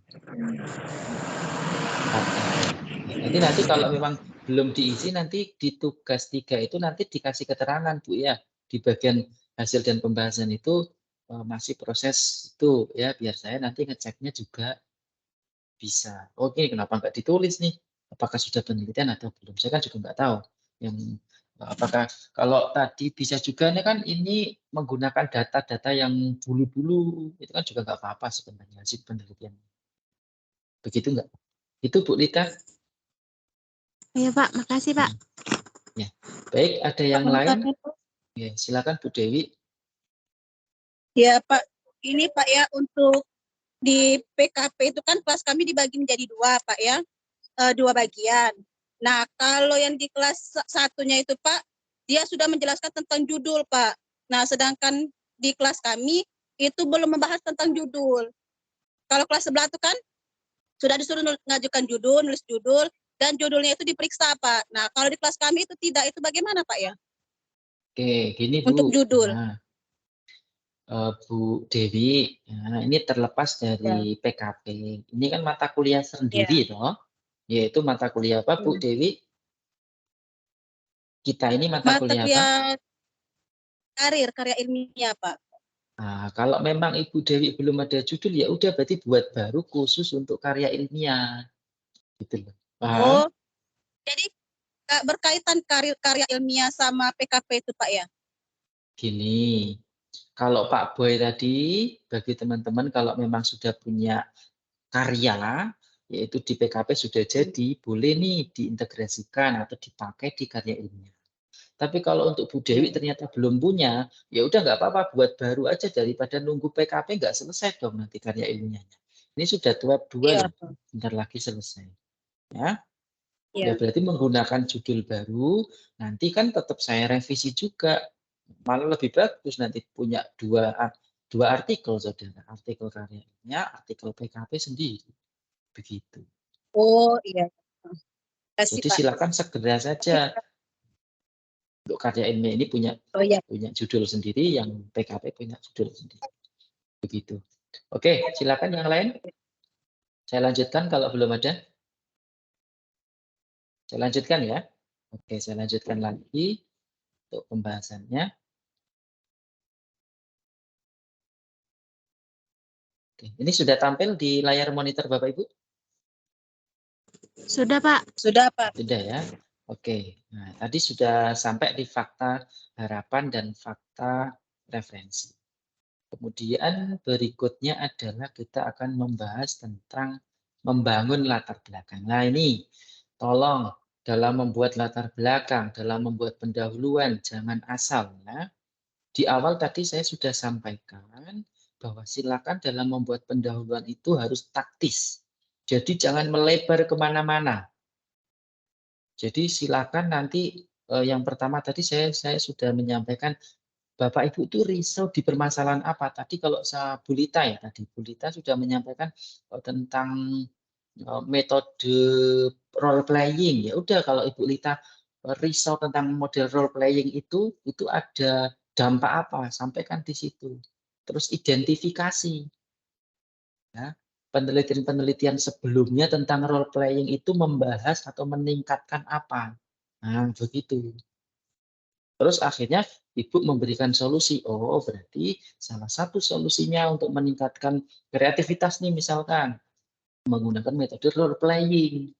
Nanti kalau memang belum diisi nanti di tugas 3 itu nanti dikasih keterangan Bu ya, di bagian hasil dan pembahasan itu masih proses itu ya, biar saya nanti ngeceknya juga bisa. Oke, kenapa nggak ditulis nih? Apakah sudah penelitian atau belum? Saya kan juga nggak tahu. Yang apakah kalau tadi bisa juga nih kan ini menggunakan data-data yang dulu-dulu itu kan juga nggak apa-apa sebenarnya hasil penelitian. Begitu nggak? Itu Bu Lita. Iya Pak, makasih Pak. Ya, baik. Ada yang lain? Ya, silakan Bu Dewi. Ya Pak, ini Pak ya untuk di PKP itu kan kelas kami dibagi menjadi 2 Pak ya, 2 bagian. Nah kalau yang di kelas 1-nya itu Pak, dia sudah menjelaskan tentang judul Pak. Nah sedangkan di kelas kami itu belum membahas tentang judul. Kalau kelas sebelah itu kan sudah disuruh mengajukan judul, nulis judul, dan judulnya itu diperiksa Pak. Nah kalau di kelas kami itu tidak, itu bagaimana Pak ya? Oke, gini Bu. Untuk judul. Nah, Bu Dewi, nah, ini terlepas dari PKP. Ini kan mata kuliah sendiri toh, yaitu mata kuliah apa Bu Dewi? Kita ini mata kuliah apa? Karya ilmiah Pak. Nah, kalau memang Ibu Dewi belum ada judul, ya udah berarti buat baru khusus untuk karya ilmiah. Gitu loh. Paham? Oh, jadi berkaitan karya ilmiah sama PKP itu Pak ya? Gini, kalau Pak Boy tadi, bagi teman-teman kalau memang sudah punya karya, yaitu di PKP sudah jadi, boleh nih diintegrasikan atau dipakai di karya ilmiah. Tapi kalau untuk Bu Dewi ternyata belum punya, ya udah nggak apa-apa, buat baru aja daripada nunggu PKP nggak selesai dong nanti karya ilmiahnya. Ini sudah web 2 Iya, loh, bentar lagi selesai. Ya, iya. ya berarti menggunakan judul baru, nanti kan tetap saya revisi juga. Malah lebih bagus nanti punya dua artikel, saudara. Artikel karya ilmiah, artikel PKP sendiri. Begitu. Oh, iya. Kasih Jadi Pak. silakan segera saja. Untuk karya ilmiah ini punya Oh iya. judul sendiri, yang PKP punya judul sendiri. Begitu. Oke, silakan yang lain. Saya lanjutkan kalau belum ada. Saya lanjutkan ya. Oke, saya lanjutkan lagi untuk pembahasannya. Oke, ini sudah tampil di layar monitor Bapak Ibu? Sudah, Pak. Sudah Pak. Sudah ya. Oke. Nah, tadi sudah sampai di fakta harapan dan fakta referensi. Kemudian berikutnya adalah kita akan membahas tentang membangun latar belakang. Nah, ini tolong dalam membuat latar belakang, dalam membuat pendahuluan, jangan asal ya. Di awal tadi saya sudah sampaikan bahwa silakan dalam membuat pendahuluan itu harus taktis. Jadi jangan melebar kemana-mana. Jadi silakan nanti yang pertama tadi saya sudah menyampaikan Bapak Ibu itu risau di permasalahan apa. Tadi kalau saya Bu Lita ya tadi Bu Lita sudah menyampaikan tentang metode role playing. Ya udah kalau Ibu Lita risau tentang model role playing itu ada dampak apa? Sampaikan di situ. Terus identifikasi. Ya, penelitian-penelitian sebelumnya tentang role playing itu membahas atau meningkatkan apa. Nah, begitu. Terus akhirnya Ibu memberikan solusi. Oh, berarti salah satu solusinya untuk meningkatkan kreativitas nih misalkan menggunakan metode role playing.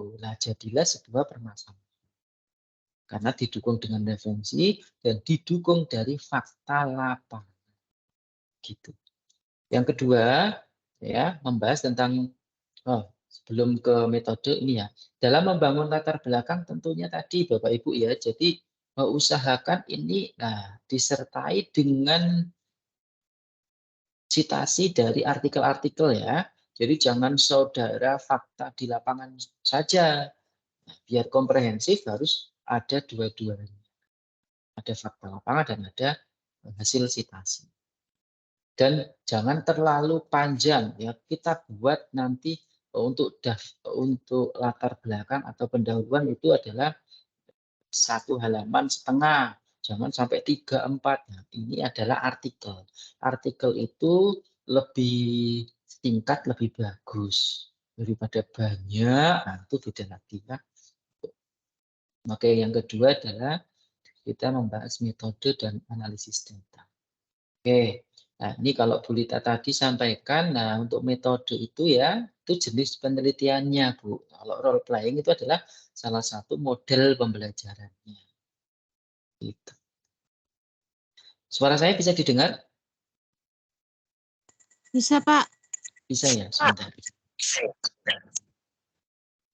Nah, jadilah sebuah permasalahan. Karena didukung dengan referensi dan didukung dari fakta lapangan. Gitu. Yang kedua, ya, membahas tentang sebelum ke metode ini ya. Dalam membangun latar belakang tentunya tadi Bapak Ibu ya. Jadi usahakan ini disertai dengan citasi dari artikel-artikel ya. Jadi jangan saudara fakta di lapangan saja. Biar komprehensif harus ada dua-duanya. Ada fakta lapangan dan ada hasil citasi. Dan jangan terlalu panjang ya. Kita buat nanti untuk latar belakang atau pendahuluan itu adalah 1,5 halaman. Jangan sampai 3-4. Nah, ini adalah artikel. Artikel itu lebih singkat, lebih bagus daripada banyak. Nah, itu beda lagi ya. Oke, yang kedua adalah kita membahas metode dan analisis data. Oke, nah ini kalau Bu Lita tadi sampaikan, nah untuk metode itu ya, itu jenis penelitiannya Bu. Kalau role playing itu adalah salah satu model pembelajarannya. Gitu. Suara saya bisa didengar? Bisa, Pak. Bisa ya, sebentar.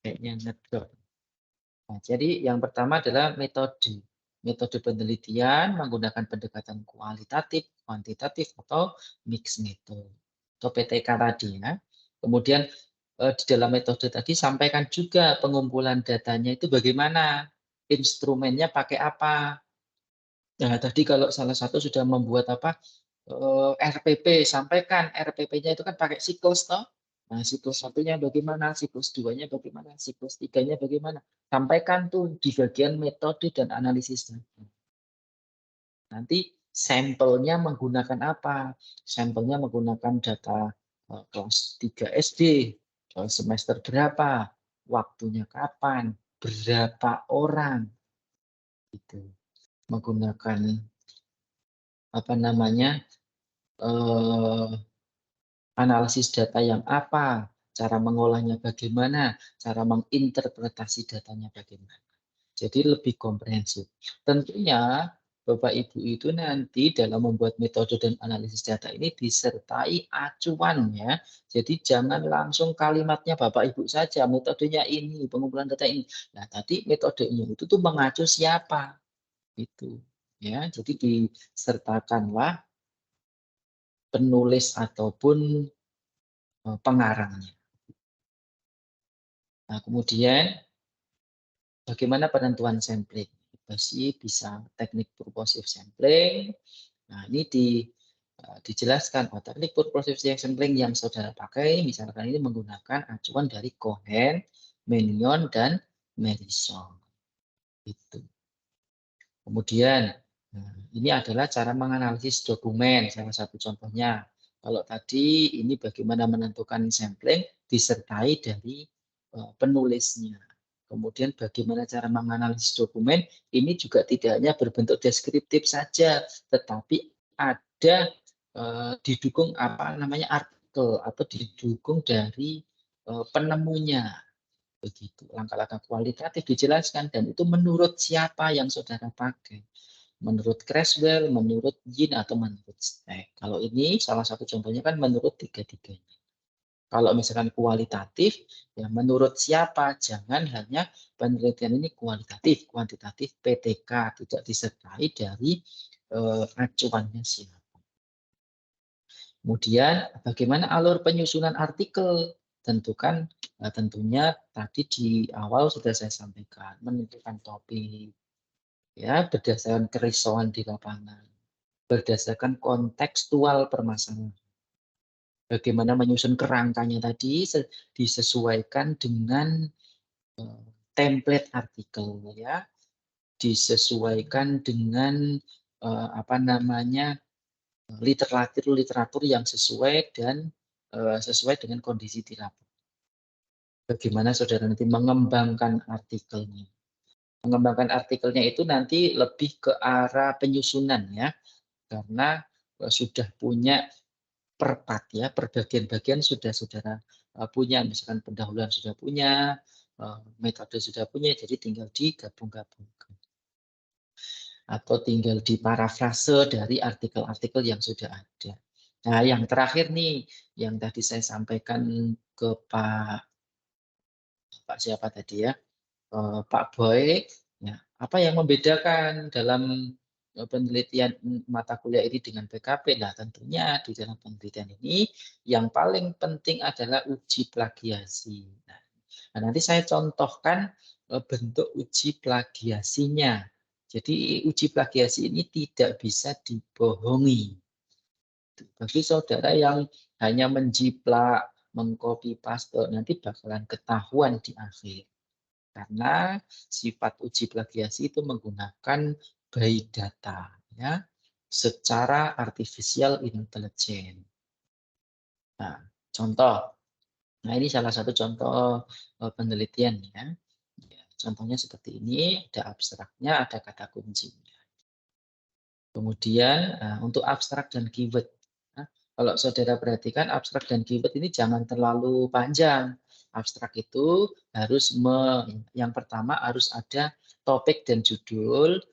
Kayaknya ngedrop. Nah, jadi yang pertama adalah metode. Metode penelitian menggunakan pendekatan kualitatif, kuantitatif, atau mixed method. Atau PTK tadi ya. Kemudian di dalam metode tadi sampaikan juga pengumpulan datanya itu bagaimana. Instrumennya pakai apa. Nah, tadi kalau salah satu sudah membuat RPP, sampaikan RPP-nya itu kan pakai siklus toh. Nah, siklus satunya bagaimana, siklus duanya bagaimana, siklus tiganya bagaimana. Sampaikan tuh di bagian metode dan analisis data. Nanti sampelnya menggunakan apa? Sampelnya menggunakan data kelas 3 SD, semester berapa, waktunya kapan, berapa orang. Gitu. Menggunakan apa namanya, analisis data yang apa, cara mengolahnya bagaimana, cara menginterpretasi datanya bagaimana. Jadi lebih komprehensif. Tentunya Bapak Ibu itu nanti dalam membuat metode dan analisis data ini disertai acuan ya. Jadi jangan langsung kalimatnya Bapak Ibu saja, metodenya ini, pengumpulan data ini. Nah, tadi metodenya itu tuh mengacu siapa? Itu ya. Jadi disertakanlah penulis ataupun pengarangnya. Nah, kemudian bagaimana penentuan sampling? Masih bisa teknik purposive sampling. Nah, ini dijelaskan teknik purposive sampling yang saudara pakai, misalkan ini menggunakan acuan dari Cohen, Mannion, dan Marison. Itu. Kemudian, ini adalah cara menganalisis dokumen, salah satu contohnya. Kalau tadi ini bagaimana menentukan sampling disertai dari penulisnya. Kemudian bagaimana cara menganalisis dokumen, ini juga tidak hanya berbentuk deskriptif saja, tetapi ada didukung apa namanya artikel atau didukung dari penemunya. Begitu. Langkah-langkah kualitatif dijelaskan dan itu menurut siapa yang saudara pakai. Menurut Creswell, menurut Yin, atau menurut Steck. Kalau ini salah satu contohnya kan menurut tiga-tiganya. Kalau misalkan kualitatif, ya menurut siapa, jangan hanya penelitian ini kualitatif, kuantitatif, PTK, tidak disertai dari acuannya siapa. Kemudian bagaimana alur penyusunan artikel? Tentunya tadi di awal sudah saya sampaikan, menentukan topik, ya berdasarkan kerisauan di lapangan, berdasarkan kontekstual permasalahan. Bagaimana menyusun kerangkanya tadi disesuaikan dengan template artikel ya, disesuaikan dengan apa namanya literatur yang sesuai dan sesuai dengan kondisi di lapangan. Bagaimana saudara nanti mengembangkan artikelnya. Mengembangkan artikelnya itu nanti lebih ke arah penyusunan ya, karena sudah punya per part ya, per bagian-bagian sudah saudara punya, misalkan pendahuluan sudah punya, metode sudah punya, jadi tinggal digabung-gabungkan. Atau tinggal diparafrase dari artikel-artikel yang sudah ada. Nah, yang terakhir nih, yang tadi saya sampaikan ke Pak siapa tadi ya, Pak Boy, ya, apa yang membedakan dalam penelitian mata kuliah ini dengan PKP? Nah, tentunya di dalam penelitian ini yang paling penting adalah uji plagiasi. Nah, nanti saya contohkan bentuk uji plagiasinya. Jadi uji plagiasi ini tidak bisa dibohongi. Bagi saudara yang hanya menjiplak, mengcopy paste, nanti bakalan ketahuan di akhir. Karena sifat uji plagiasi itu menggunakan by data, ya, secara artificial intelligence. Nah, contoh. Nah, ini salah satu contoh penelitian ya. Contohnya seperti ini, ada abstraknya, ada kata kuncinya. Kemudian untuk abstrak dan keyword. Nah, kalau saudara perhatikan abstrak dan keyword ini jangan terlalu panjang. Abstrak itu harus yang pertama harus ada topik dan judul.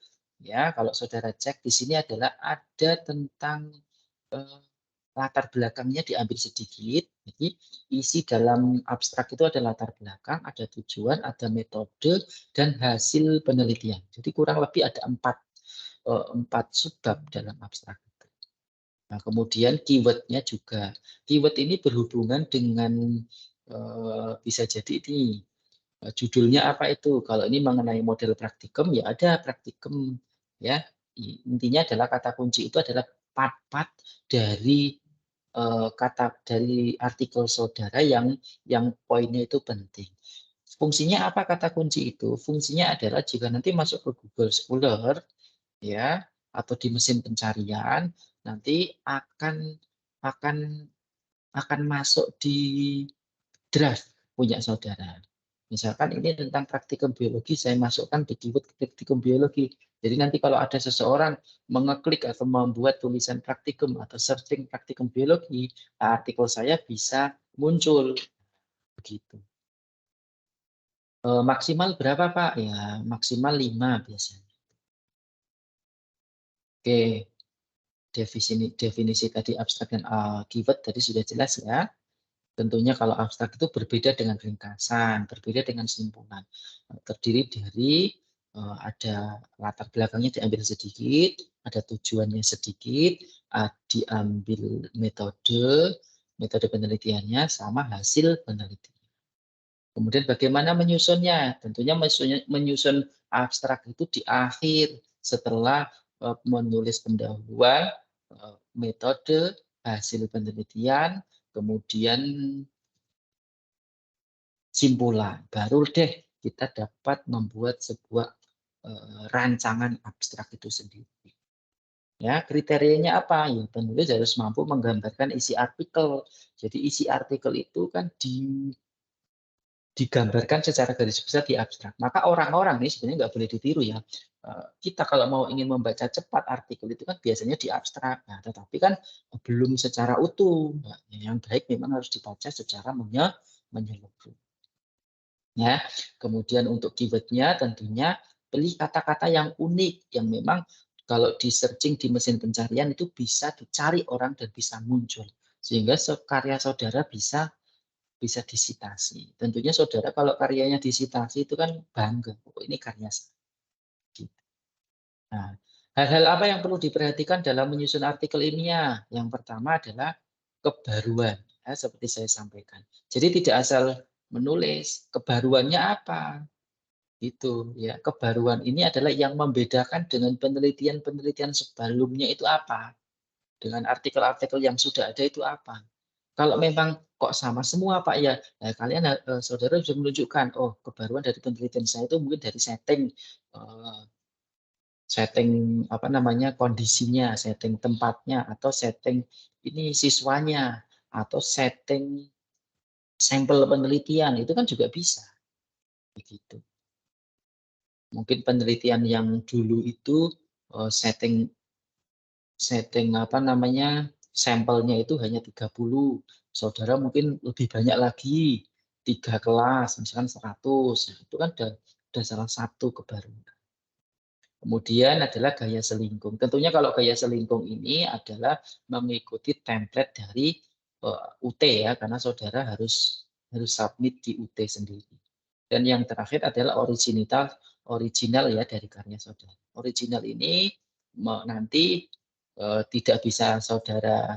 Ya, kalau saudara cek di sini adalah ada tentang latar belakangnya diambil sedikit. Jadi isi dalam abstrak itu ada latar belakang, ada tujuan, ada metode, dan hasil penelitian. Jadi kurang lebih ada empat subbab dalam abstrak. Nah, kemudian keywordnya juga. Keyword ini berhubungan dengan bisa jadi ini judulnya apa itu. Kalau ini mengenai model praktikum ya ada praktikum ya. Intinya adalah kata kunci itu adalah part-part dari dari artikel saudara yang poinnya itu penting. Fungsinya apa kata kunci itu? Fungsinya adalah jika nanti masuk ke Google Scholar ya atau di mesin pencarian nanti akan masuk di draft punya saudara. Misalkan ini tentang praktikum biologi, saya masukkan di keyword praktikum biologi. Jadi nanti kalau ada seseorang mengeklik atau membuat tulisan praktikum atau searching praktikum biologi, artikel saya bisa muncul. Begitu. Maksimal berapa Pak? Ya maksimal 5 biasanya. Oke, definisi tadi abstrak dan keyword tadi sudah jelas ya. Tentunya kalau abstrak itu berbeda dengan ringkasan, berbeda dengan simpulan. Terdiri dari ada latar belakangnya diambil sedikit, ada tujuannya sedikit, diambil metode penelitiannya, sama hasil penelitian. Kemudian bagaimana menyusunnya? Tentunya menyusun abstrak itu di akhir setelah menulis pendahuluan, metode, hasil penelitian, kemudian simpulan. Baru deh kita dapat membuat sebuah rancangan abstrak itu sendiri. Ya, kriterianya apa? Ya, penulis harus mampu menggambarkan isi artikel. Jadi isi artikel itu kan digambarkan secara garis besar di abstrak. Maka orang-orang ini sebenarnya nggak boleh ditiru ya. Kita kalau mau ingin membaca cepat artikel itu kan biasanya di abstrak. Nah, tetapi kan belum secara utuh. Nah, yang baik memang harus dibaca secara menyeluruh. Ya, kemudian untuk keywordnya tentunya pilih kata-kata yang unik yang memang kalau di searching di mesin pencarian itu bisa dicari orang dan bisa muncul sehingga karya saudara bisa disitasi. Tentunya saudara kalau karyanya disitasi itu kan bangga, oh, ini karya saya. Gitu. Nah, hal-hal apa yang perlu diperhatikan dalam menyusun artikel ilmiah? Yang pertama adalah kebaruan, ya, seperti saya sampaikan. Jadi tidak asal menulis, kebaruannya apa? Itu ya, kebaruan ini adalah yang membedakan dengan penelitian-penelitian sebelumnya itu apa? Dengan artikel-artikel yang sudah ada itu apa? Kalau memang kok sama semua Pak ya, nah, kalian saudara bisa menunjukkan, oh kebaruan dari penelitian saya itu mungkin dari setting apa namanya kondisinya, setting tempatnya, atau setting ini siswanya, atau setting sampel penelitian itu kan juga bisa, begitu. Mungkin penelitian yang dulu itu setting apa namanya sampelnya itu hanya 30, saudara mungkin lebih banyak lagi 3 kelas misalkan 100, itu kan ada salah satu kebaruan. Kemudian adalah gaya selingkung. Tentunya kalau gaya selingkung ini adalah mengikuti template dari UT ya, karena saudara harus submit di UT sendiri. Dan yang terakhir adalah original ya dari karya saudara. Original ini nanti tidak bisa saudara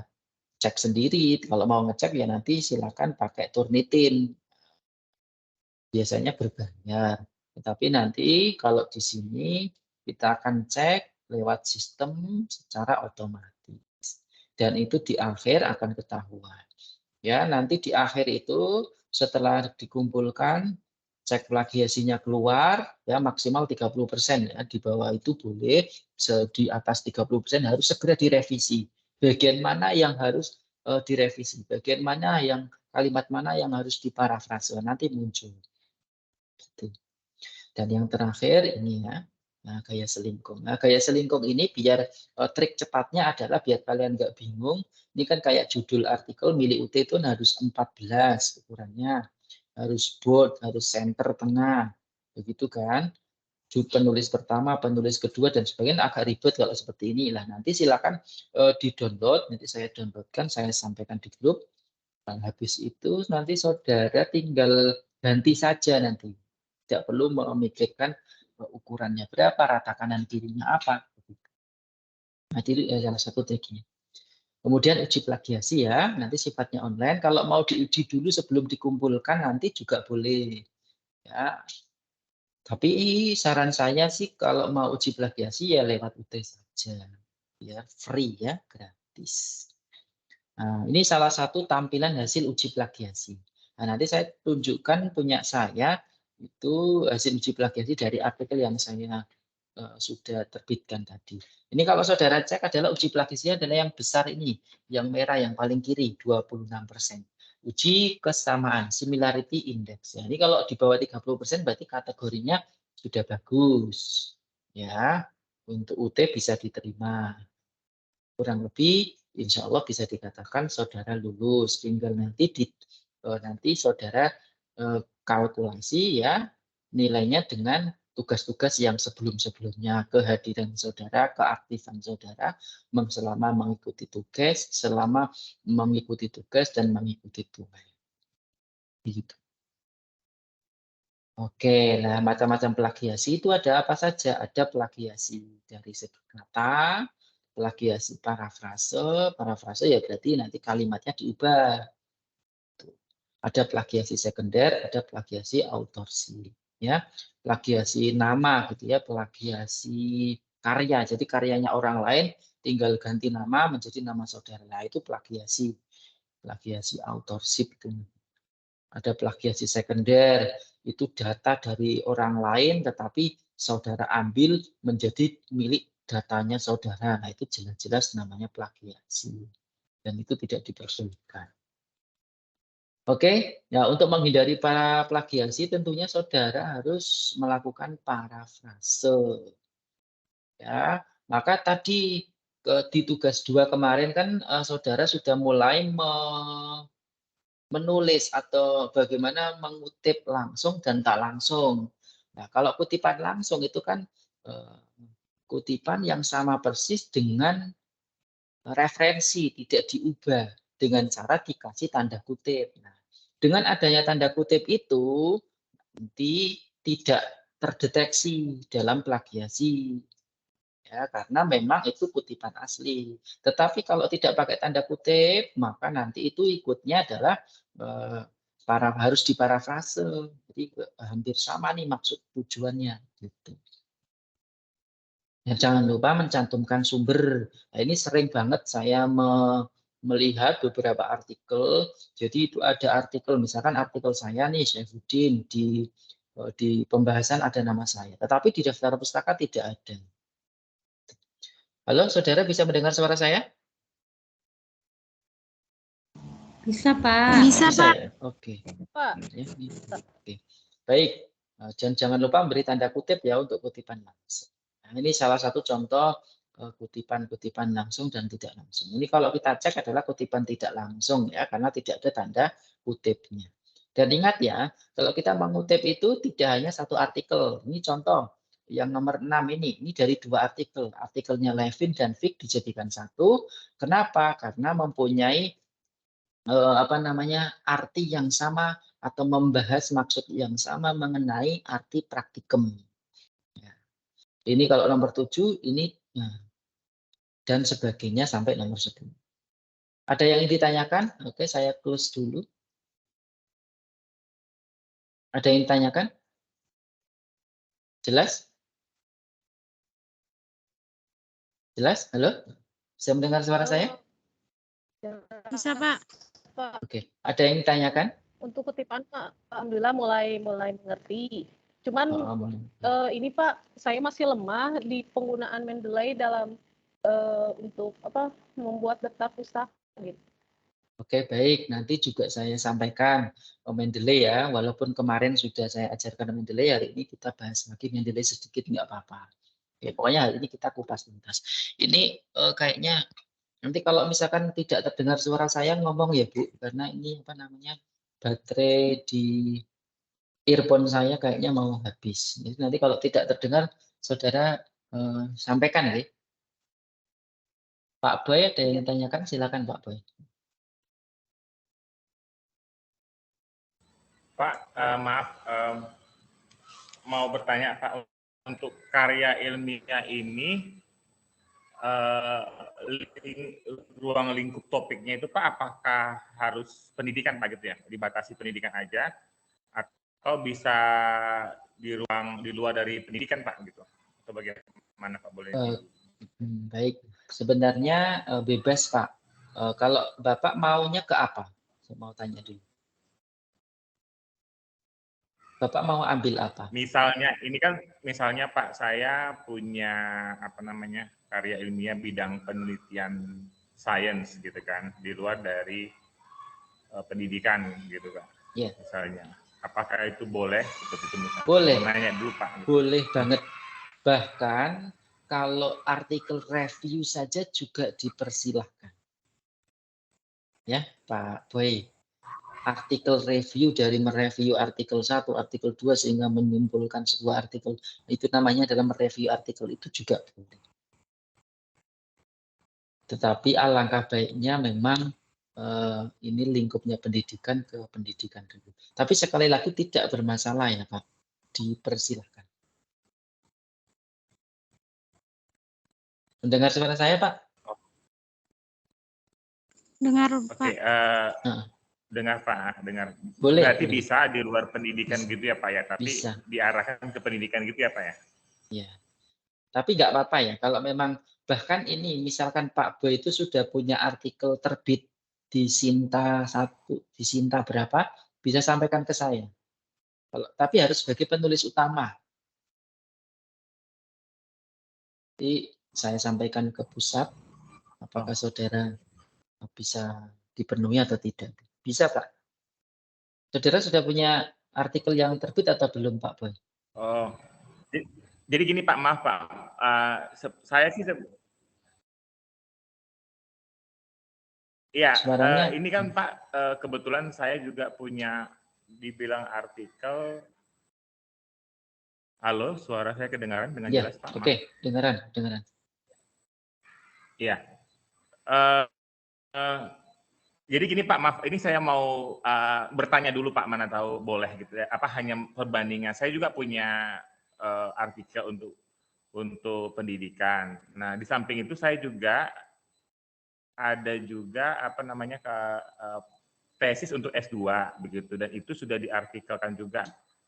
cek sendiri. Kalau mau ngecek ya nanti silakan pakai Turnitin. Biasanya berbayar. Tetapi nanti kalau di sini kita akan cek lewat sistem secara otomatis. Dan itu di akhir akan ketahuan. Ya, nanti di akhir itu setelah dikumpulkan cek plagiasinya keluar ya maksimal 30% ya, di bawah itu boleh, di atas 30% harus segera direvisi. Bagian mana yang harus direvisi, bagian mana yang kalimat mana yang harus diparafrase nanti muncul. Gitu. Dan yang terakhir ini ya, nah, gaya selingkung. Nah, gaya selingkung ini biar trik cepatnya adalah biar kalian nggak bingung. Ini kan kayak judul artikel milik UT itu harus 14 ukurannya, harus bold, harus center tengah, begitu kan? Penulis pertama, penulis kedua dan sebagainya agak ribet kalau seperti ini lah. Nanti silakan di-download, nanti saya downloadkan, saya sampaikan di grup. Dan habis itu nanti saudara tinggal ganti saja nanti. Tidak perlu memikirkan ukurannya berapa, rata kanan kirinya apa. Nah, itu salah satu triknya. Kemudian uji plagiasi ya, nanti sifatnya online. Kalau mau diuji dulu sebelum dikumpulkan nanti juga boleh. Ya. Tapi saran saya sih kalau mau uji plagiasi ya lewat UT saja. Ya, free ya, gratis. Nah, ini salah satu tampilan hasil uji plagiasi. Nah, nanti saya tunjukkan punya saya itu hasil uji plagiasi dari artikel yang saya sudah terbitkan tadi. Ini kalau saudara cek adalah uji plagiasinya adalah yang besar ini, yang merah yang paling kiri 26%. uji kesamaan, similarity index. Ya, ini kalau di bawah 30% berarti kategorinya sudah bagus. Ya, untuk UT bisa diterima. Kurang lebih insya Allah bisa dikatakan saudara lulus. Tinggal nanti saudara kalkulasi ya nilainya dengan tugas-tugas yang sebelum-sebelumnya, kehadiran saudara, keaktifan saudara selama mengikuti tugas, dan mengikuti tugas. Gitu. Oke, nah macam-macam plagiasi itu ada apa saja? Ada plagiasi dari segi kata, plagiasi parafrase ya berarti nanti kalimatnya diubah. Ada plagiasi sekunder, ada plagiasi autorsi, ya. Plagiasi nama gitu ya, plagiasi karya. Jadi karyanya orang lain tinggal ganti nama menjadi nama saudara. Nah, itu plagiasi. Plagiasi autorship itu. Ada plagiasi sekunder, itu data dari orang lain tetapi saudara ambil menjadi milik datanya saudara. Nah, itu jelas-jelas namanya plagiasi. Dan itu tidak diperbolehkan. Oke, ya untuk menghindari para plagiasi tentunya saudara harus melakukan parafrase. Ya, maka tadi di tugas 2 kemarin kan saudara sudah mulai menulis atau bagaimana mengutip langsung dan tak langsung. Nah, kalau kutipan langsung itu kan kutipan yang sama persis dengan referensi, tidak diubah dengan cara dikasih tanda kutip. Nah, dengan adanya tanda kutip itu nanti tidak terdeteksi dalam plagiasi. Ya, karena memang itu kutipan asli. Tetapi kalau tidak pakai tanda kutip, maka nanti itu ikutnya adalah harus diparafrase. Jadi hampir sama nih maksud tujuannya. Gitu. Ya, jangan lupa mencantumkan sumber. Nah, ini sering banget saya melihat beberapa artikel. Jadi itu ada artikel, misalkan artikel saya nih, Syaifuddin, di pembahasan ada nama saya. Tetapi di daftar pustaka tidak ada. Halo, saudara bisa mendengar suara saya? Bisa, Pak. Bisa, Bisa Pak. ya? Oke. Pak. Ya, oke. Baik, jangan lupa beri tanda kutip ya untuk kutipan langsung. Nah, ini salah satu contoh kutipan-kutipan langsung dan tidak langsung. Ini kalau kita cek adalah kutipan tidak langsung ya, karena tidak ada tanda kutipnya. Dan ingat ya, kalau kita mengutip itu tidak hanya satu artikel. Ini contoh yang nomor 6 ini dari 2 artikel. Artikelnya Levin dan Fick dijadikan satu. Kenapa? Karena mempunyai arti yang sama atau membahas maksud yang sama mengenai arti praktikum. Ya. Ini kalau nomor 7 ini dan sebagainya sampai nomor 10. Ada yang ditanyakan? Oke, saya close dulu. Ada yang ditanyakan? Jelas? Jelas? Halo? Bisa mendengar suara saya? Bisa, Pak. Oke, ada yang ditanyakan? Untuk kutipan Pak, alhamdulillah mulai mengerti. Cuman ini Pak, saya masih lemah di penggunaan Mendeley dalam untuk membuat daftar pustaka gitu. Oke, baik. Nanti juga saya sampaikan Mendeley ya. Walaupun kemarin sudah saya ajarkan Mendeley, hari ini kita bahas lagi Mendeley sedikit, nggak apa-apa. Ya, pokoknya hari ini kita kupas tuntas. Ini kayaknya nanti kalau misalkan tidak terdengar suara saya ngomong ya Bu, karena ini baterai di earphone saya kayaknya mau habis. Jadi nanti kalau tidak terdengar, saudara sampaikan ya. Pak Boy ada yang ditanyakan, silakan Pak Boy. Pak, maaf, mau bertanya Pak, untuk karya ilmiah ini, ruang lingkup topiknya itu Pak, apakah harus pendidikan Pak gitu ya, dibatasi pendidikan aja, atau bisa di luar dari pendidikan Pak gitu, atau bagaimana Pak boleh? Baik, sebenarnya bebas Pak. Kalau Bapak maunya ke apa? Saya mau tanya dulu. Bapak mau ambil apa? Misalnya, ini kan misalnya Pak, saya punya karya ilmiah bidang penelitian sains gitu kan, di luar dari pendidikan gitu Pak. Ya. Misalnya, apakah itu boleh seperti itu misalnya? Boleh. Mau nanya dulu Pak. Gitu. Boleh banget. Bahkan kalau artikel review saja juga dipersilahkan. Ya, Pak Boy. Artikel review dari mereview artikel 1, artikel 2 sehingga menyimpulkan sebuah artikel, itu namanya dalam mereview artikel, itu juga boleh. Tetapi alangkah baiknya memang ini lingkupnya pendidikan ke pendidikan dulu. Tapi sekali lagi tidak bermasalah ya Pak, dipersilahkan. Mendengar suara saya Pak? Dengar Pak. Oke, dengar Pak, dengar. Boleh. Berarti boleh. bisa di luar pendidikan Bisa. gitu ya Pak ya, tapi Bisa. diarahkan ke pendidikan gitu ya Pak ya? Ya. Tapi nggak apa-apa ya, kalau memang bahkan ini misalkan Pak Boy itu sudah punya artikel terbit di Sinta 1, di Sinta berapa, bisa sampaikan ke saya. Tapi harus sebagai penulis utama. Jadi saya sampaikan ke pusat, apakah saudara bisa dipenuhi atau tidak. Bisa Pak. Saudara sudah punya artikel yang terbit atau belum Pak Boy? Oh, jadi gini Pak, maaf Pak, saya sih ya, ini kan Pak, kebetulan saya juga punya dibilang artikel. Halo, suara saya kedengaran dengan ya, jelas Pak? Oke, dengaran. Iya. Jadi gini Pak, maaf, ini saya mau bertanya dulu Pak, mana tahu boleh gitu ya, apa hanya perbandingan. Saya juga punya artikel untuk pendidikan. Nah, di samping itu saya juga ada juga apa namanya tesis untuk S2 begitu, dan itu sudah diartikelkan juga.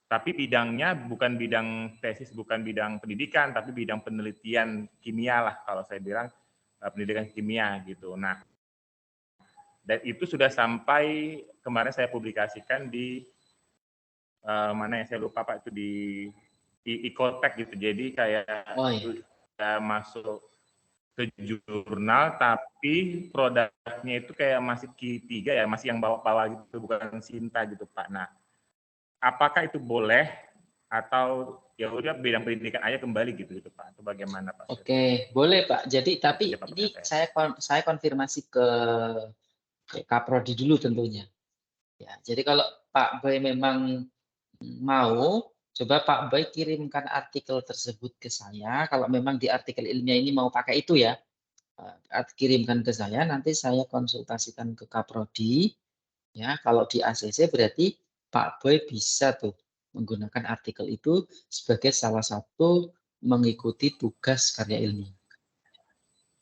Tapi bidangnya bukan bidang tesis, bukan bidang pendidikan, tapi bidang penelitian kimia lah kalau saya bilang pendidikan kimia gitu. Nah, dan itu sudah sampai kemarin saya publikasikan di mana ya, saya lupa Pak, itu di Ikotek gitu. Jadi kayak masuk ke jurnal, tapi produknya itu kayak masih Q3 ya, masih yang bawah-bawah gitu, bukan Sinta gitu Pak. Nah, apakah itu boleh atau ya udah bidang pendidikan aja kembali gitu Pak? Atau bagaimana Pak? Oke, boleh Pak. Jadi tapi ini saya konfirmasi ke Kaprodi dulu tentunya. Ya, jadi kalau Pak Boy memang mau, coba Pak Boy kirimkan artikel tersebut ke saya. Kalau memang di artikel ilmiah ini mau pakai itu ya, kirimkan ke saya. Nanti saya konsultasikan ke Kaprodi. Ya, kalau di ACC berarti Pak Boy bisa tuh menggunakan artikel itu sebagai salah satu mengikuti tugas karya ilmiah.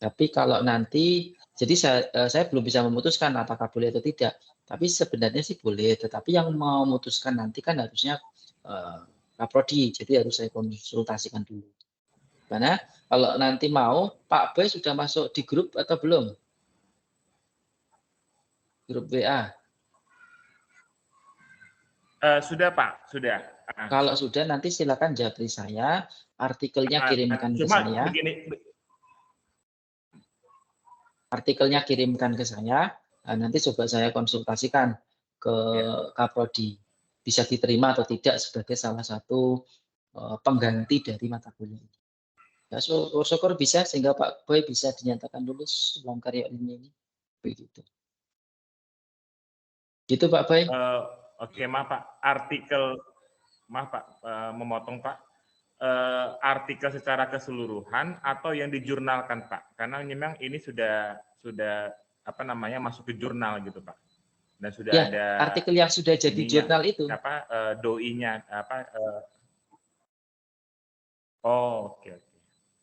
Tapi kalau nanti, jadi saya belum bisa memutuskan apakah boleh atau tidak. Tapi sebenarnya sih boleh, tetapi yang mau memutuskan nanti kan harusnya Kaprodi, jadi harus saya konsultasikan dulu. Karena kalau nanti mau, Pak Boy sudah masuk di grup atau belum? Grup WA? Sudah Pak, sudah. Kalau sudah nanti silakan japri saya, artikelnya kirimkan ke saya. Artikelnya kirimkan ke saya, nanti coba saya konsultasikan ke Kaprodi. Bisa diterima atau tidak sebagai salah satu pengganti dari mata kuliah ini. Ya, syukur bisa sehingga Pak Boy bisa dinyatakan lulus dalam karya ilmiah ini. Begitu. Gitu Pak Boy. Oke, maaf Pak. Maaf Pak, memotong Pak. Artikel secara keseluruhan atau yang dijurnalkan Pak? Karena memang ini sudah apa namanya masuk ke jurnal gitu Pak. Dan sudah ya, ada artikel yang sudah jadi jurnal itu. Apa doi-nya apa oke.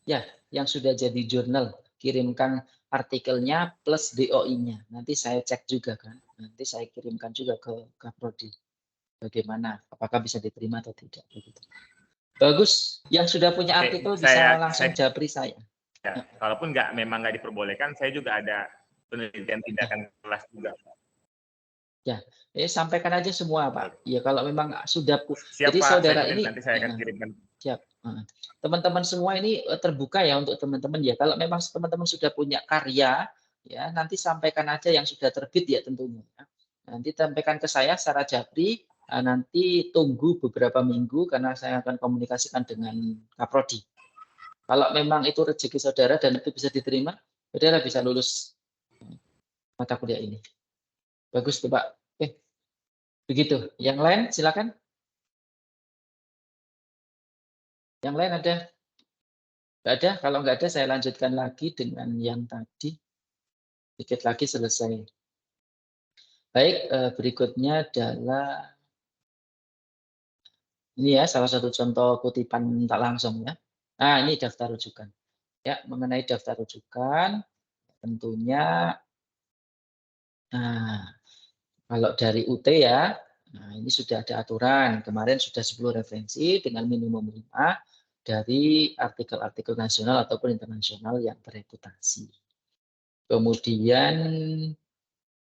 Ya, yang sudah jadi jurnal, kirimkan artikelnya plus DOI-nya. Nanti saya cek juga kan. Nanti saya kirimkan juga ke Kaprodi. Bagaimana? Apakah bisa diterima atau tidak begitu. Bagus, yang sudah punya artikel bisa langsung japri saya. Ya, kalaupun memang nggak diperbolehkan, saya juga ada penelitian tindakan kelas juga. Ya, sampaikan aja semua Pak. Ya kalau memang sudah, siap, jadi Pak, saudara ini nanti saya akan kirimkan. Siap. Teman-teman semua ini terbuka ya untuk teman-teman ya. Kalau memang teman-teman sudah punya karya, ya nanti sampaikan aja yang sudah terbit ya tentunya. Nanti sampaikan ke saya secara japri, nanti tunggu beberapa minggu karena saya akan komunikasikan dengan Kaprodi. Kalau memang itu rezeki saudara dan itu bisa diterima, saudara bisa lulus mata kuliah ini. Bagus tuh Pak. Oke. Begitu. Yang lain silakan. Yang lain ada? Nggak ada? Kalau nggak ada saya lanjutkan lagi dengan yang tadi. Sedikit lagi selesai. Baik, berikutnya adalah ini ya salah satu contoh kutipan tak langsung ya. Nah, ini daftar rujukan. Ya, mengenai daftar rujukan tentunya nah, kalau dari UT ya, nah ini sudah ada aturan. Kemarin sudah 10 referensi dengan minimum 5 dari artikel-artikel nasional ataupun internasional yang bereputasi. Kemudian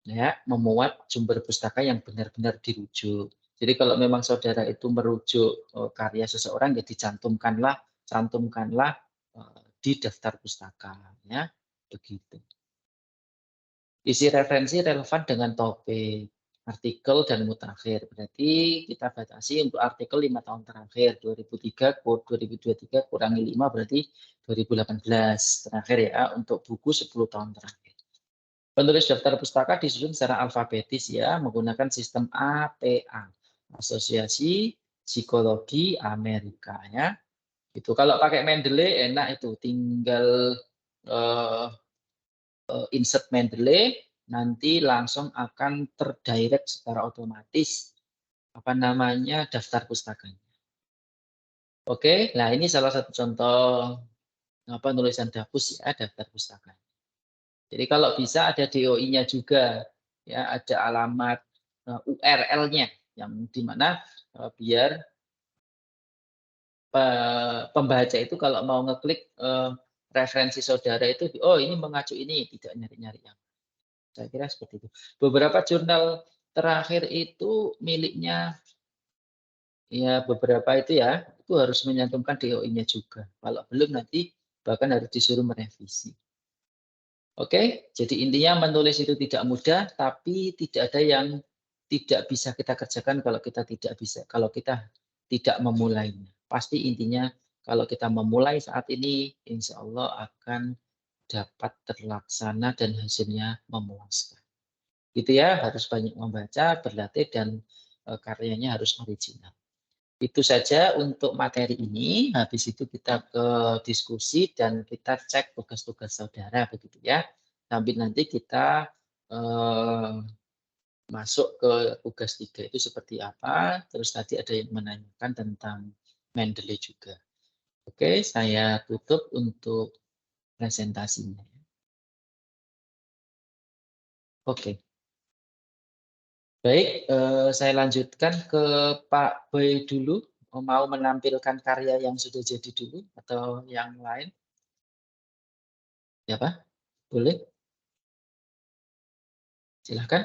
ya, memuat sumber pustaka yang benar-benar dirujuk. Jadi kalau memang saudara itu merujuk karya seseorang, ya cantumkanlah di daftar pustaka, ya begitu. Isi referensi relevan dengan topik, artikel dan mutakhir. Berarti kita batasi untuk artikel 5 tahun terakhir, 2023 kurangi 5 berarti 2018 terakhir ya, untuk buku 10 tahun terakhir. Penulis daftar pustaka disusun secara alfabetis ya, menggunakan sistem APA, Asosiasi Psikologi Amerika ya. Itu kalau pakai Mendeley enak itu, tinggal insert Mendeley, nanti langsung akan terdirect secara otomatis apa namanya daftar pustakanya. Oke, nah ini salah satu contoh penulisan dapus ya, daftar pustaka. Jadi kalau bisa ada DOI-nya juga, ya ada alamat URL-nya yang dimana biar pembaca itu kalau mau ngeklik referensi saudara itu, oh ini mengacu ini, tidak nyari-nyari yang. Saya kira seperti itu. Beberapa jurnal terakhir itu miliknya ya beberapa itu ya, itu harus menyantumkan DOI-nya juga. Kalau belum nanti bahkan harus disuruh merevisi. Oke, jadi intinya menulis itu tidak mudah, tapi tidak ada yang tidak bisa kita kerjakan kalau kita tidak memulainya. Pasti intinya kalau kita memulai saat ini, insya Allah akan dapat terlaksana dan hasilnya memuaskan. Gitu ya, harus banyak membaca, berlatih, dan karyanya harus original. Itu saja untuk materi ini. Habis itu kita ke diskusi dan kita cek tugas-tugas saudara begitu ya. Sambil nanti kita masuk ke tugas 3 itu seperti apa. Terus tadi ada yang menanyakan tentang Mendeley juga. Oke, saya tutup untuk presentasinya. Oke. Baik, saya lanjutkan ke Pak Boy dulu. Mau menampilkan karya yang sudah jadi dulu atau yang lain? Ya Pak, boleh? Silahkan.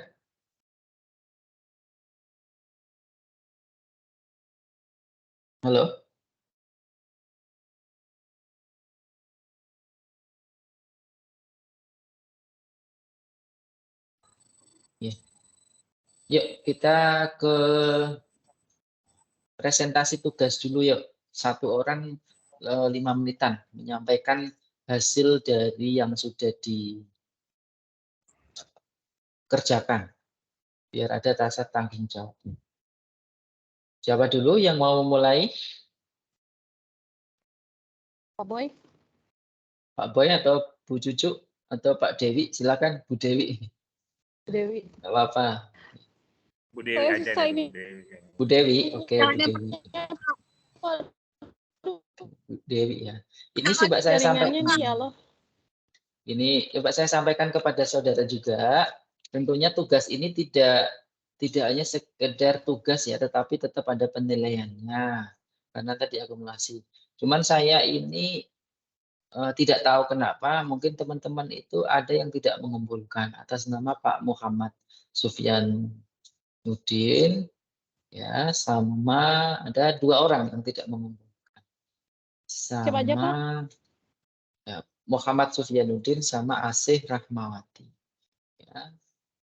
Halo? Ya. Yuk, kita ke presentasi tugas dulu yuk. Satu orang 5 menitan menyampaikan hasil dari yang sudah dikerjakan. Biar ada rasa tanggung jawab. Siapa dulu yang mau memulai? Pak Boy. Pak Boy atau Bu Cucu atau Pak Dewi? Silakan Bu Dewi. Bu Dewi. Nggak apa-apa. Bu Dewi aja deh. Bu Dewi, oke Bu Dewi. Bu Dewi ya. Ini coba saya sampaikan. Ini coba saya sampaikan kepada saudara juga. Tentunya tugas ini tidak hanya sekedar tugas ya, tetapi tetap ada penilaiannya. Karena tadi akumulasi. Cuman saya ini tidak tahu kenapa, mungkin teman-teman itu ada yang tidak mengumpulkan atas nama Pak Muhammad Sufyan Nudin, ya, sama ada 2 orang yang tidak mengumpulkan. Sama aja, Pak? Ya, Muhammad Sufyanuddin sama Asih Rahmawati. Ya.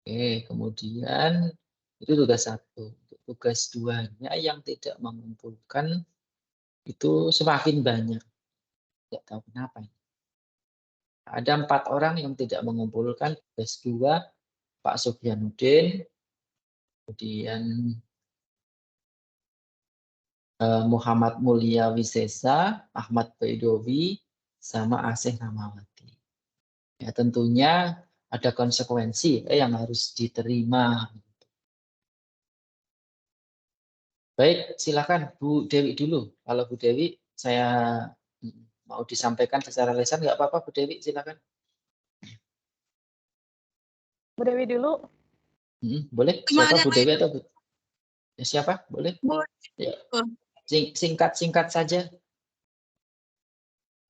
Oke, kemudian itu tugas 1. Tugas 2-nya yang tidak mengumpulkan itu semakin banyak. Tidak tahu kenapa. Ada 4 orang yang tidak mengumpulkan. Tugas 2, Pak Sofyanuddin, kemudian Muhammad Mulia Wisesa, Ahmad Baidowi, sama Asih Ramawati. Ya, tentunya ada konsekuensi yang harus diterima. Baik, silakan Bu Dewi dulu. Kalau Bu Dewi, saya mau disampaikan secara lisan, nggak apa-apa Bu Dewi, silakan. Bu Dewi dulu. Boleh, siapa Bu Dewi atau Bu? Ya, siapa? Boleh? Ya. Singkat-singkat saja.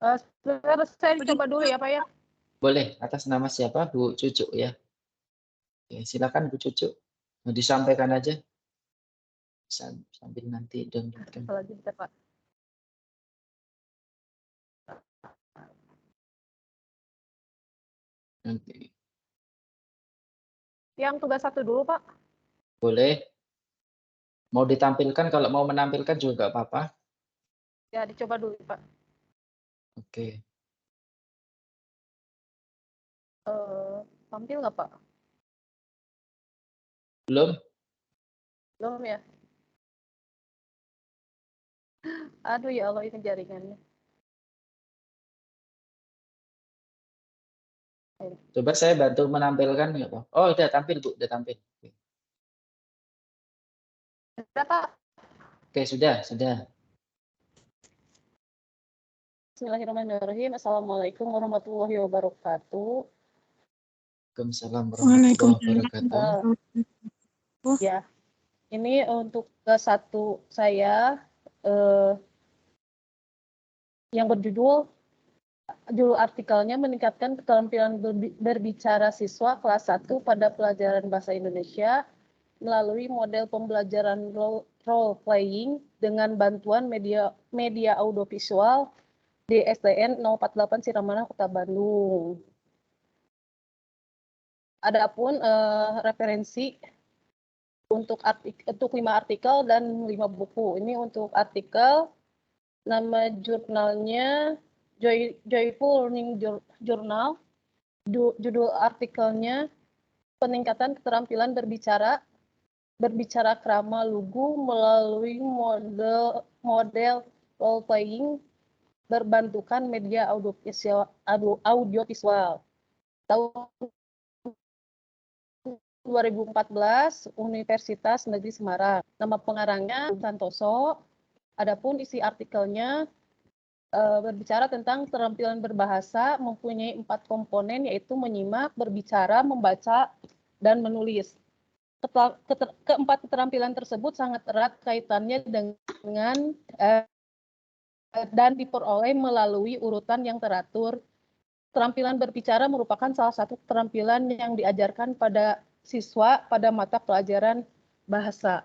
Saya coba dulu ya Pak ya. Boleh, atas nama siapa? Bu Cucuk ya. Oke, silakan Bu Cucuk. Mau disampaikan aja. Sambil nanti downloadkan. Selanjutnya Pak. Nanti. Yang tugas 1 dulu Pak. Boleh. Mau ditampilkan, kalau mau menampilkan juga nggak apa-apa. Ya, dicoba dulu Pak. Oke. Tampil nggak Pak? Belum? Belum ya? Aduh ya Allah, ini jaringannya. Coba saya bantu menampilkan nggak Pak? Oh, udah tampil Bu, udah tampil. Sudah Pak. Oke, sudah. Bismillahirrahmanirrahim. Assalamualaikum warahmatullahi wabarakatuh. Waalaikumsalam warahmatullahi wabarakatuh. Ya, ini untuk tugas 1 saya yang berjudul judul artikelnya meningkatkan keterampilan berbicara siswa kelas 1 pada pelajaran bahasa Indonesia melalui model pembelajaran role playing dengan bantuan media audiovisual di SDN 048 Siramana, Kota Bandung. Adapun referensi untuk 5 artikel dan 5 buku. Ini untuk artikel, nama jurnalnya Joyful Learning Journal. Judul artikelnya peningkatan keterampilan berbicara krama lugu melalui model role playing berbantukan media audiovisual. Tahun 2014, Universitas Negeri Semarang. Nama pengarangnya Santoso. Adapun isi artikelnya berbicara tentang keterampilan berbahasa mempunyai 4 komponen, yaitu menyimak, berbicara, membaca, dan menulis. Keempat keterampilan tersebut sangat erat kaitannya dengan dan diperoleh melalui urutan yang teratur. Keterampilan berbicara merupakan salah satu keterampilan yang diajarkan pada siswa pada mata pelajaran bahasa.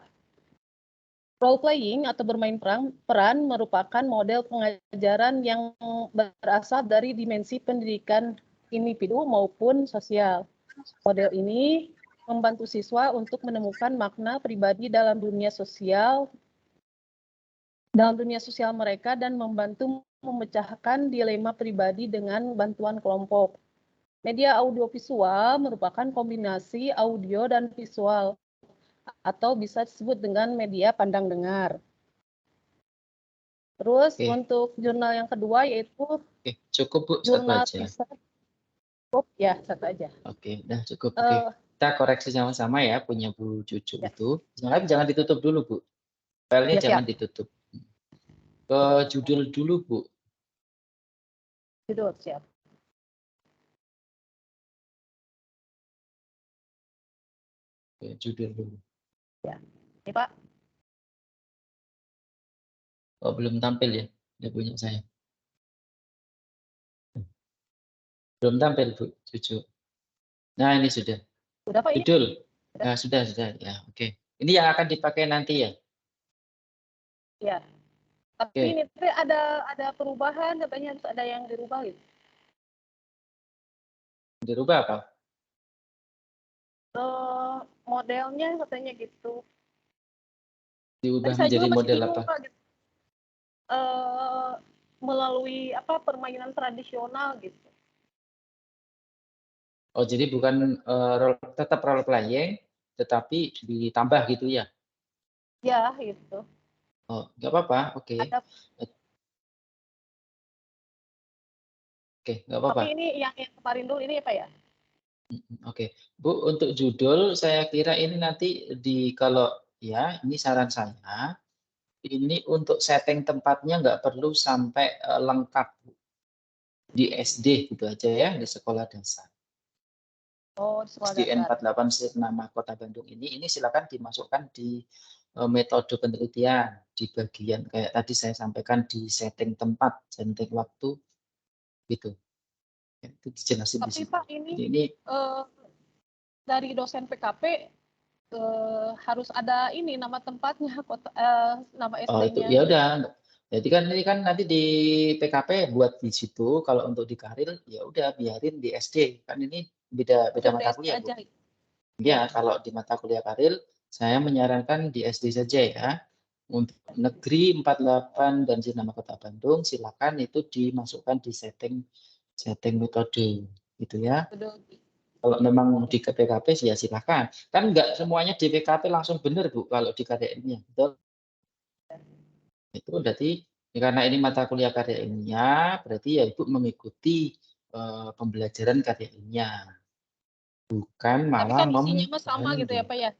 Role playing atau bermain peran merupakan model pengajaran yang berasal dari dimensi pendidikan individu maupun sosial. Model ini membantu siswa untuk menemukan makna pribadi dalam dunia sosial mereka dan membantu memecahkan dilema pribadi dengan bantuan kelompok. Media audiovisual merupakan kombinasi audio dan visual atau bisa disebut dengan media pandang dengar. Terus untuk jurnal yang kedua yaitu cukup Bu, jurnal satu aja. Cukup ya, satu aja. Oke, udah cukup. Kita koreksi sama-sama ya, punya Bu Cucu itu. Jangan ditutup dulu Bu. Filenya jangan ditutup. Ke judul dulu Bu. Judul, siap. Oke, judul dulu. Ya, ini Pak. Oh, belum tampil ya, dia punya saya. Belum tampil Bu Cucu. Nah, ini sudah. Sudah Pak ini? Judul. Nah, sudah ya, oke. Ini yang akan dipakai nanti ya? Ya. Tapi ini ada perubahan, katanya harus ada yang dirubah gitu. Dirubah apa? modelnya katanya gitu. Diubah Saya menjadi juga masih model bingung, apa? Pak, gitu. Melalui apa permainan tradisional gitu. Oh, jadi bukan tetap role playing, tetapi ditambah gitu ya? Ya, gitu. Oh, nggak apa-apa, oke. Oke, nggak apa-apa. Tapi ini yang kemarin dulu ini ya, Pak ya? Oke, Bu, untuk judul saya kira ini nanti kalau ya, ini saran saya, ini untuk setting tempatnya nggak perlu sampai lengkap, Bu. Di SD gitu aja ya, di sekolah dasar. Oh, di sekolah SDN dasar. 48 Sirnama Kota Bandung ini silakan dimasukkan di metode penelitian di bagian kayak tadi saya sampaikan di setting tempat, setting waktu gitu. Ya, itu dijelasin di Tapi situ. Pak ini dari dosen PKP harus ada ini nama tempatnya, nama Oh, itu SD-nya. ya udah. Jadi kan ini kan nanti di PKP buat di situ, kalau untuk di Karir ya udah biarin di SD. Kan ini beda mata kuliah, Bu. Ya, kalau di mata kuliah Karir saya menyarankan di SD saja ya. Untuk negeri 48 dan Sirnama Kota Bandung silakan itu dimasukkan di setting metode gitu ya. Kalau memang di PKP ya silakan. Kan enggak semuanya di PKP langsung benar, Bu, kalau di KDN-nya. Betul? Itu berarti ya karena ini mata kuliah karya ilmiah, berarti ya Ibu mengikuti pembelajaran karya ilmiah. Bukan Tapi malah kan isinya sama gitu ya, Pak ya?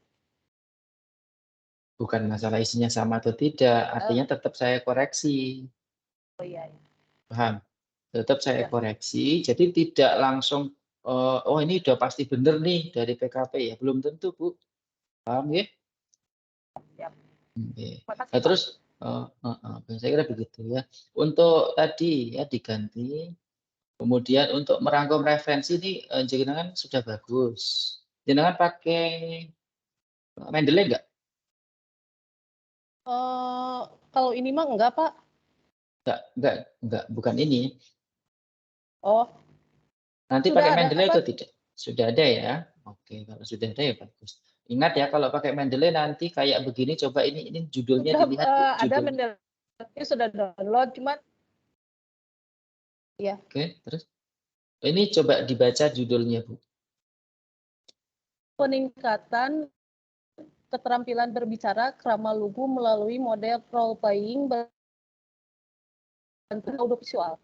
Bukan masalah isinya sama atau tidak, artinya tetap saya koreksi. Oh iya. Paham? Tetap saya koreksi, jadi tidak langsung oh ini udah pasti benar nih dari PKP ya, belum tentu, Bu. Paham ya? Siap. Okay. Nah, terus saya kira begitu ya. Untuk tadi ya diganti. Kemudian untuk merangkum referensi ini jenengan sudah bagus. Jenengan pakai Mendeley enggak? Kalau ini mah enggak, Pak. Enggak, bukan ini. Oh. Nanti pakai Mendeley atau tidak? Sudah ada ya? Oke, kalau sudah ada ya bagus. Ingat ya kalau pakai Mendeley nanti kayak begini, coba ini judulnya Sudah, dilihat. ada Mendeley sudah download, cuman ya. Oke, terus ini coba dibaca judulnya, Bu. Peningkatan keterampilan berbicara krama lugu melalui model role playing berbantuan audiovisual.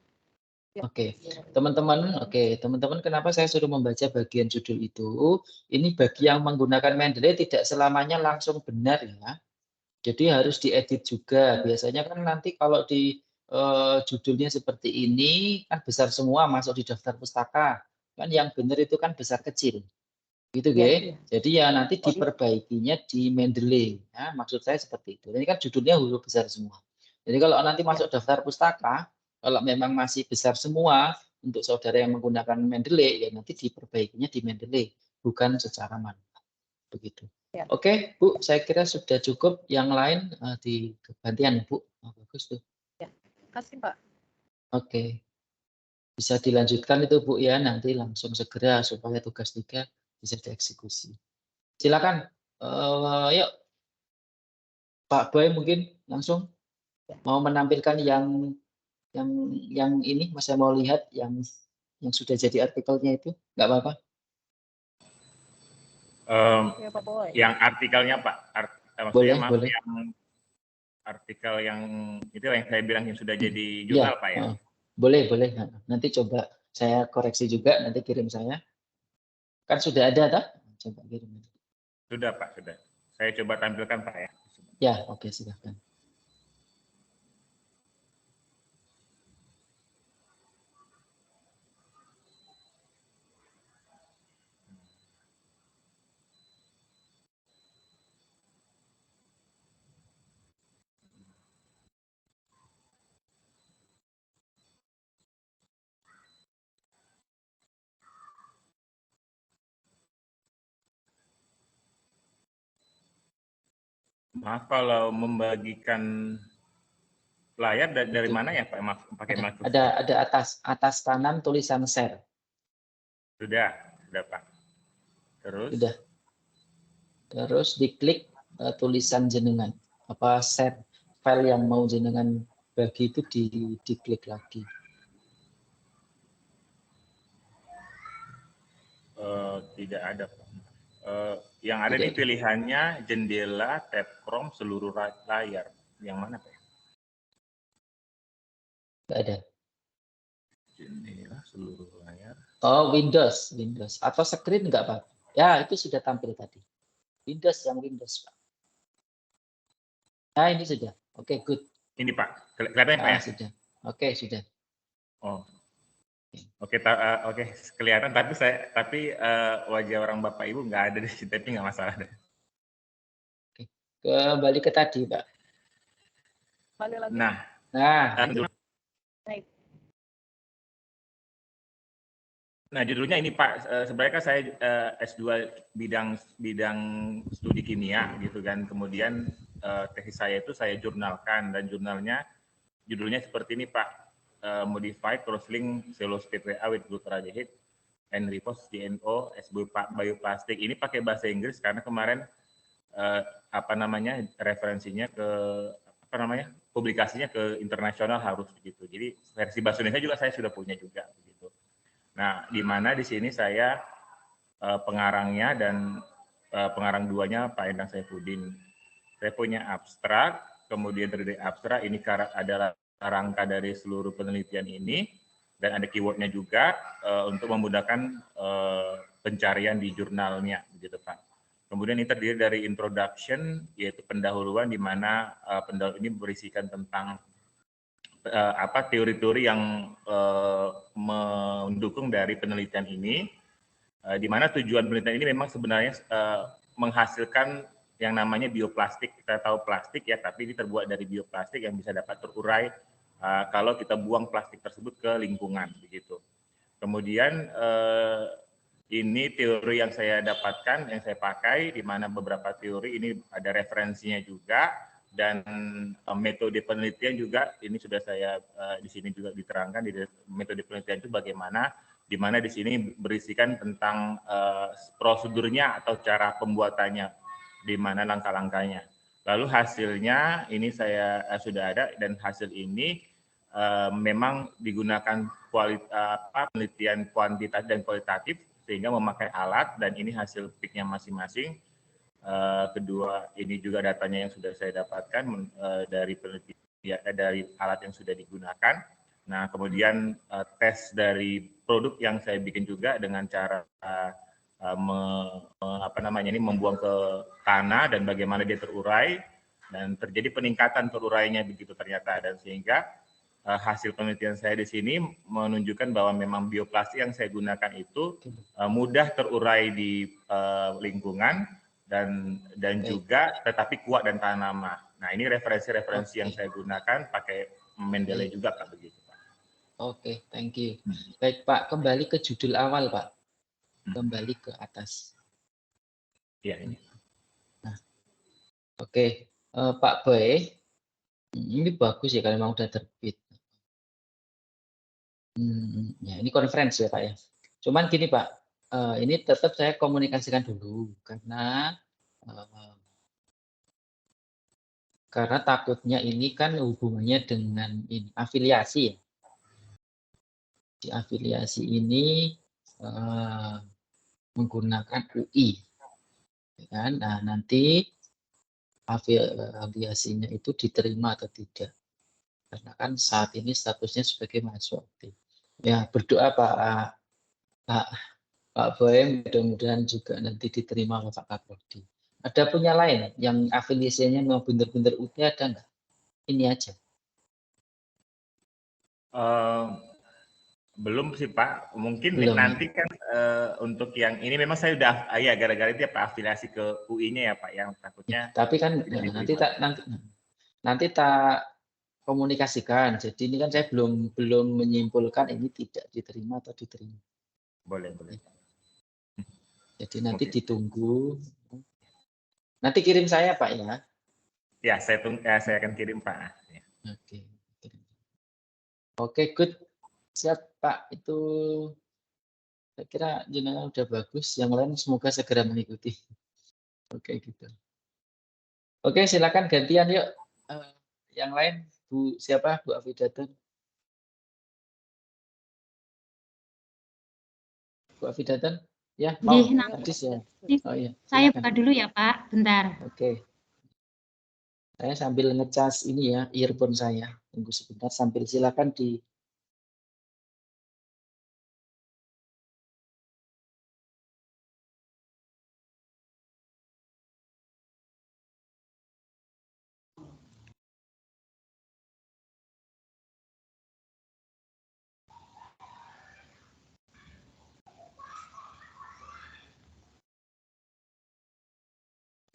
Oke, teman-teman, kenapa saya suruh membaca bagian judul itu? Ini bagi yang menggunakan Mendeley tidak selamanya langsung benar ya. Jadi harus diedit juga. Biasanya kan nanti kalau di judulnya seperti ini kan besar semua masuk di daftar pustaka. Kan yang benar itu kan besar kecil. Gitu, ya. Jadi ya nanti diperbaikinya di Mendeley. Ya, maksud saya seperti itu. Ini kan judulnya huruf besar semua. Jadi kalau nanti masuk daftar pustaka, kalau memang masih besar semua untuk saudara yang menggunakan Mendeley, ya nanti diperbaikinya di Mendeley, bukan secara manual. Begitu. Ya. Oke, Bu, saya kira sudah cukup. Yang lain di gantian, Bu. Oh, bagus tuh. Ya, kasih Pak. Oke. Bisa dilanjutkan itu, Bu, ya. Nanti langsung segera supaya tugas 3 bisa dieksekusi. Silakan. Yuk. Pak Boy mungkin langsung mau menampilkan yang ini, Mas, saya mau lihat yang sudah jadi artikelnya itu, nggak apa-apa. Yang artikelnya Pak, boleh. yang artikel yang itu yang saya bilang yang sudah jadi jurnal ya, Pak ya. Boleh. Nanti coba saya koreksi juga, nanti kirim saya. Kan sudah ada, tak? Coba kirim. Sudah Pak, sudah. Saya coba tampilkan Pak ya. Ya, oke, silakan. Maaf kalau membagikan layar dari mana ya Pak? Maaf, pakai Microsoft. Ada atas kanan tulisan share. Sudah Pak. Terus? Sudah. terus diklik tulisan jenengan, apa set file yang mau jenengan bagi itu diklik lagi. Tidak ada, Pak. Yang ada Tidak di ada. pilihannya jendela, tab Chrome, seluruh layar. Yang mana, Pak? Tidak ada. Jendela, seluruh layar. Oh, Windows. Atau screen enggak, Pak? Ya, itu sudah tampil tadi. Windows, Pak. Nah, ini sudah. Oke, good. Ini, Pak. Kelihatan, Pak, ya? Sudah. Oke, sudah. Oh. Oke, kelihatan. Tapi wajah orang Bapak Ibu nggak ada di sini, tapi nggak masalah deh. Oke. Kembali ke tadi, Pak. Balik lagi. Nah, judulnya ini, Pak. Sebenarnya kan saya S2 bidang studi kimia gitu kan. Kemudian tesis saya itu saya jurnalkan, dan judulnya seperti ini, Pak. Modified cross-link cellulose PPA with glutaraldehyde and reverse GNO as bioplastic. Ini pakai bahasa Inggris karena kemarin referensinya ke publikasinya ke internasional harus begitu. Jadi versi bahasa Indonesia juga saya sudah punya juga begitu. Nah, di mana di sini saya pengarangnya dan pengarang duanya Pak Endang Saifuddin. Saya punya abstrak, kemudian dari abstrak ini adalah rangka dari seluruh penelitian ini, dan ada keywordnya juga untuk memudahkan pencarian di jurnalnya, begitu Pak. Kemudian ini terdiri dari introduction, yaitu pendahuluan, di mana pendahuluan ini berisikan tentang teori-teori yang mendukung dari penelitian ini, di mana tujuan penelitian ini memang sebenarnya menghasilkan yang namanya bioplastik. Kita tahu plastik ya, tapi ini terbuat dari bioplastik yang bisa dapat terurai kalau kita buang plastik tersebut ke lingkungan, begitu. Kemudian ini teori yang saya dapatkan, yang saya pakai, di mana beberapa teori ini ada referensinya juga, dan metode penelitian juga ini sudah saya di sini juga diterangkan. Di metode penelitian itu bagaimana, di mana di sini berisikan tentang prosedurnya atau cara pembuatannya, di mana langkah-langkahnya. Lalu hasilnya ini saya sudah ada, dan hasil ini memang digunakan penelitian kuantitatif dan kualitatif, sehingga memakai alat, dan ini hasil PIK-nya masing-masing. Kedua, ini juga datanya yang sudah saya dapatkan dari penelitian dari alat yang sudah digunakan. Nah, kemudian tes dari produk yang saya bikin juga dengan cara membuang ke tanah, dan bagaimana dia terurai, dan terjadi peningkatan terurainya begitu ternyata, dan sehingga hasil penelitian saya di sini menunjukkan bahwa memang bioplastik yang saya gunakan itu mudah terurai di lingkungan, dan juga tetapi kuat dan tahan lama. Nah, ini referensi-referensi yang saya gunakan pakai Mendeley juga, Pak, begitu, Pak. Oke, thank you. Baik, Pak, kembali ke judul awal, Pak. Kembali ke atas. Ya, ini. Nah, oke, Pak Boy, ini bagus ya kalau memang udah terbit. Ya, ini konferensi ya, Pak ya. Cuman gini, Pak, ini tetap saya komunikasikan dulu karena takutnya ini kan hubungannya dengan ini, afiliasi ya. Di afiliasi ini menggunakan UI, ya kan? Nah, nanti afiliasinya itu diterima atau tidak, karena kan saat ini statusnya sebagai mahasiswa aktif. Ya, berdoa Pak Boy, mudah-mudahan juga nanti diterima oleh Pak Kapoldi. Ada punya lain yang afiliasinya mau benar-benar UT, ada nggak? Ini aja. Belum sih, Pak. Mungkin Belum, nanti kan untuk yang ini memang saya udah gara-gara dia Pak afiliasi ke UI-nya ya, Pak, yang takutnya. Tapi kan nanti tak komunikasikan. Jadi ini kan saya belum menyimpulkan ini tidak diterima atau diterima. Boleh. Jadi nanti ditunggu. Nanti kirim saya, Pak ya. Ya, saya akan kirim, Pak. Ya. Oke, good. Siap, Pak. Itu saya kira jenengan udah bagus. Yang lain semoga segera mengikuti. Oke, gitu. Oke, silakan gantian yuk. Yang lain, Bu siapa? Bu Afidatun. Bu Afidatun, ya mau hadis ya. Oh iya. Saya Silakan. buka dulu ya Pak, bentar. Oke. Saya sambil ngecas ini ya, earphone saya. Tunggu sebentar sambil silakan di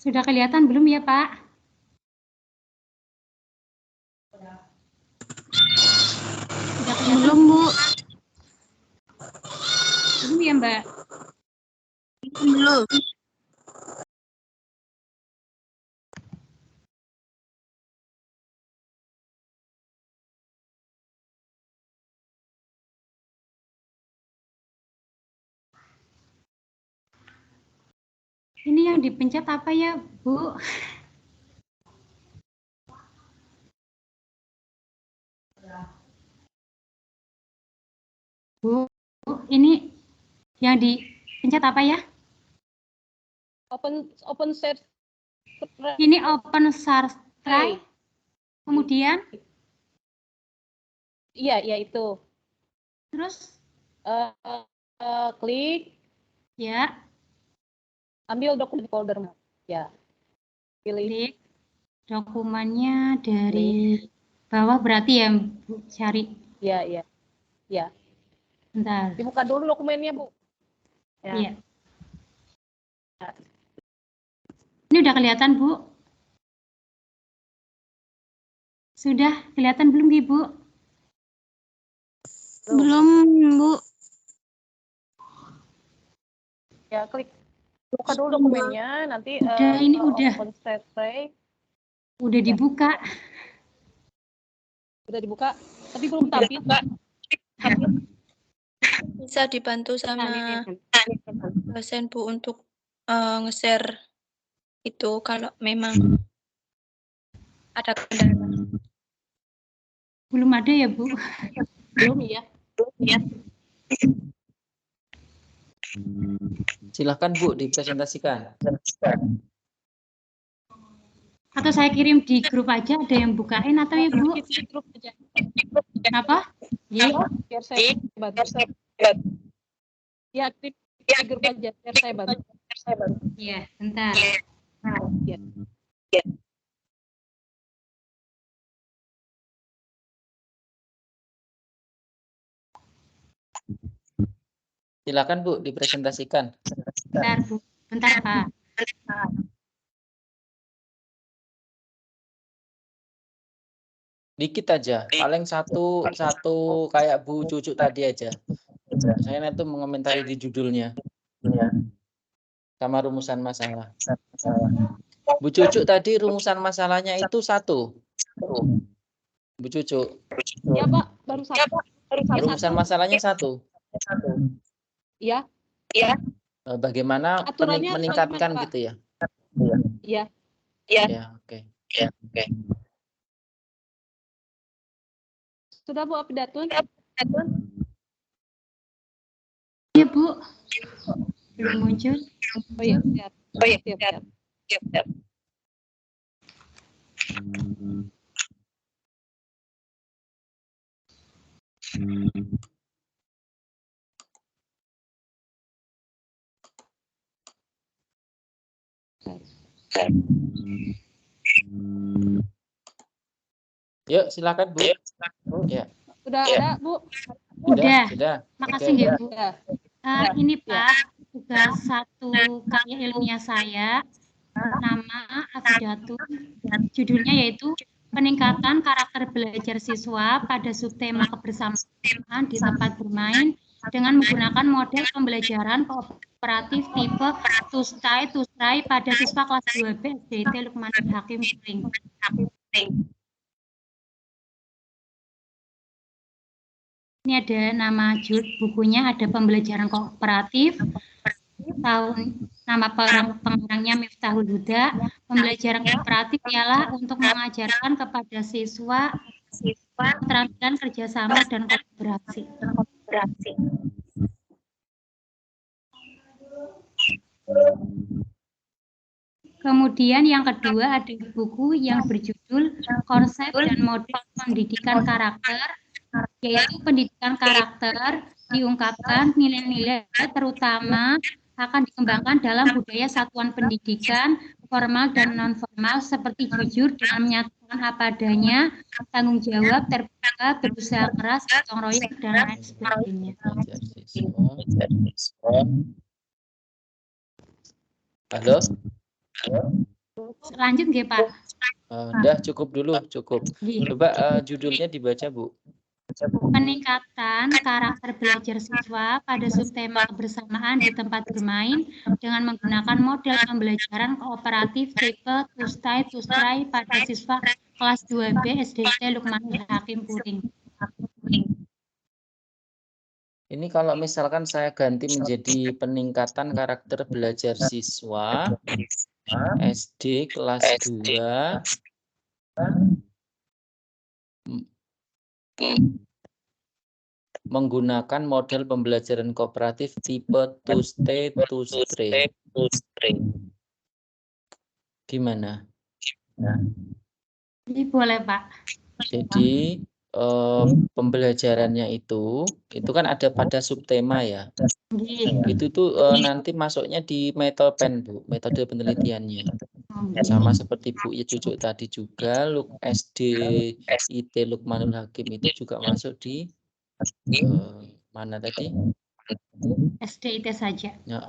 Sudah kelihatan belum ya Pak? Sudah kelihatan Belum, Bu. belum ya Mbak? Belum. Ini yang dipencet apa ya Bu? Bu, ini yang dipencet apa ya? Open share. Ini open source try. Kemudian? Iya, itu. Terus? Klik. Ya. Ambil dokumen folder. Ya. Pilih. Klik. Dokumennya dari bawah berarti ya Bu, cari. Iya. Bentar. Dibuka dulu dokumennya, Bu. Ya. Iya. Ini udah kelihatan, Bu? Sudah kelihatan belum, Ibu? Belum, Bu. Ya, klik. Buka dulu dokumennya, nanti udah, ini udah. Open share tray. Udah dibuka. Udah dibuka, tapi belum tampil, Mbak. Bisa dibantu sama dosen Bu untuk nge-share itu kalau memang ada kendala. Belum ada ya, Bu? Belum ya. Silakan Bu dipresentasikan. Atau saya kirim di grup aja, ada yang bukain atau ya Bu? Di grup aja. Apa? Ya, biar saya bantu. Ya, di grup aja, biar saya bantu. Iya, bentar. Ya. Silakan Bu dipresentasikan. Bentar, Bu. Bentar, Pak. Dikit aja, paling satu kayak Bu Cucu tadi aja. Saya nanti mengomentari di judulnya sama rumusan masalah. Bu Cucu tadi rumusan masalahnya itu 1. Bu Cucu. Ya, Pak, baru satu. Rumusan masalahnya 1. Iya. Bagaimana meningkatkan gimana, gitu ya? Iya. Ya, oke. Sudah Bu Afidatun? Iya, Bu. Belum muncul. Oh iya, siap. Siap. Yuk, silakan Bu. Ya. Sudah ada, Bu? Sudah. Makasih Oke. ya, Bu. Ini Pak, tugas 1 karya ilmiah saya, nama Afidatun, judulnya yaitu peningkatan karakter belajar siswa pada subtema kebersamaan di tempat bermain dengan menggunakan model pembelajaran kooperatif tipe TUSTAI pada siswa kelas 2B SDIT Lukman Hakim Spring. Ini ada nama bukunya, ada pembelajaran kooperatif tahun Nama pengarangnya Miftahul Huda. Pembelajaran kooperatif ialah untuk mengajarkan kepada siswa keterampilan kerjasama dan kolaborasi. Kemudian yang kedua ada buku yang berjudul Konsep dan Model Pendidikan Karakter, yaitu pendidikan karakter diungkapkan nilai-nilai terutama akan dikembangkan dalam budaya satuan pendidikan formal dan non-formal seperti jujur dengan menyatakan apa adanya, tanggung jawab, terbuka, berusaha keras, gotong royong, dan lain sebagainya. Halo? Lanjut nggih, Pak? Udah cukup dulu, cukup. Coba judulnya dibaca, Bu. Peningkatan karakter belajar siswa pada subtema kebersamaan di tempat bermain dengan menggunakan model pembelajaran kooperatif tipe Tustai Tustrai pada siswa kelas 2B SDT Lukmanul Hakim Puring. Ini kalau misalkan saya ganti menjadi peningkatan karakter belajar siswa SD kelas 2 menggunakan model pembelajaran kooperatif tipe Tuste Tustre. Gimana? Ini boleh, Pak. Jadi pembelajarannya itu kan ada pada subtema ya. Itu tuh nanti masuknya di metopen, Bu, metode penelitiannya. Sama seperti Bu Cucuk tadi juga, SD IT Lukmanul Hakim itu juga masuk di mana tadi? SD IT saja. Ya,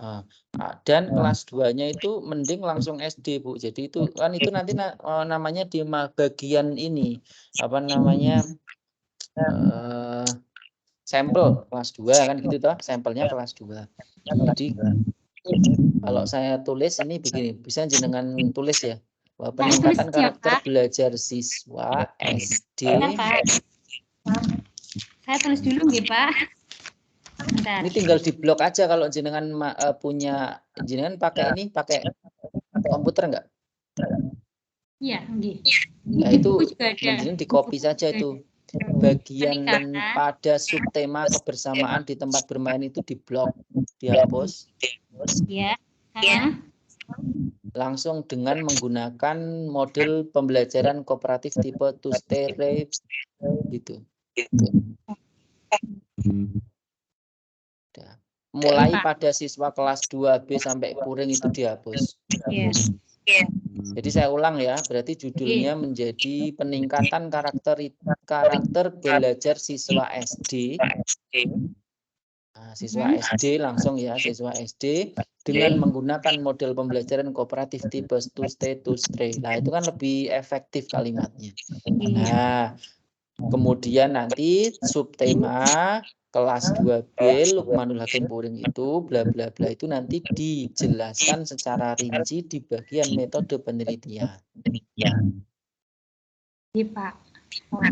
dan kelas 2-nya itu mending langsung SD, Bu. Jadi itu kan itu nanti namanya di bagian ini apa namanya? Sampel kelas 2 kan gitu toh, sampelnya kelas 2. Jadi kalau saya tulis ini begini, bisa jenengan tulis ya. Bahwa peningkatan karakter belajar siswa SD. Saya tulis dulu nggih, Pak. Bentar. Ini tinggal di blok aja kalau jenengan punya, jenengan pakai ini, pakai komputer enggak? Iya, nggih. Nah, itu jenengan di copy saja itu. Bagian pada subtema kebersamaan di tempat bermain itu di blok, dihapus. Ya. Langsung dengan menggunakan model pembelajaran kooperatif tipe Tustere gitu. Mulai pada siswa kelas 2B sampai Puring itu dihapus. Jadi saya ulang ya, berarti judulnya menjadi peningkatan karakter belajar siswa SD. Nah, siswa SD langsung ya, siswa SD dengan menggunakan model pembelajaran kooperatif tipe Tuste Tustre. Nah, itu kan lebih efektif kalimatnya. Nah, kemudian nanti subtema kelas 2B Lukmanul Hakim Puring itu bla bla bla itu nanti dijelaskan secara rinci di bagian metode penelitian. Iya, Pak.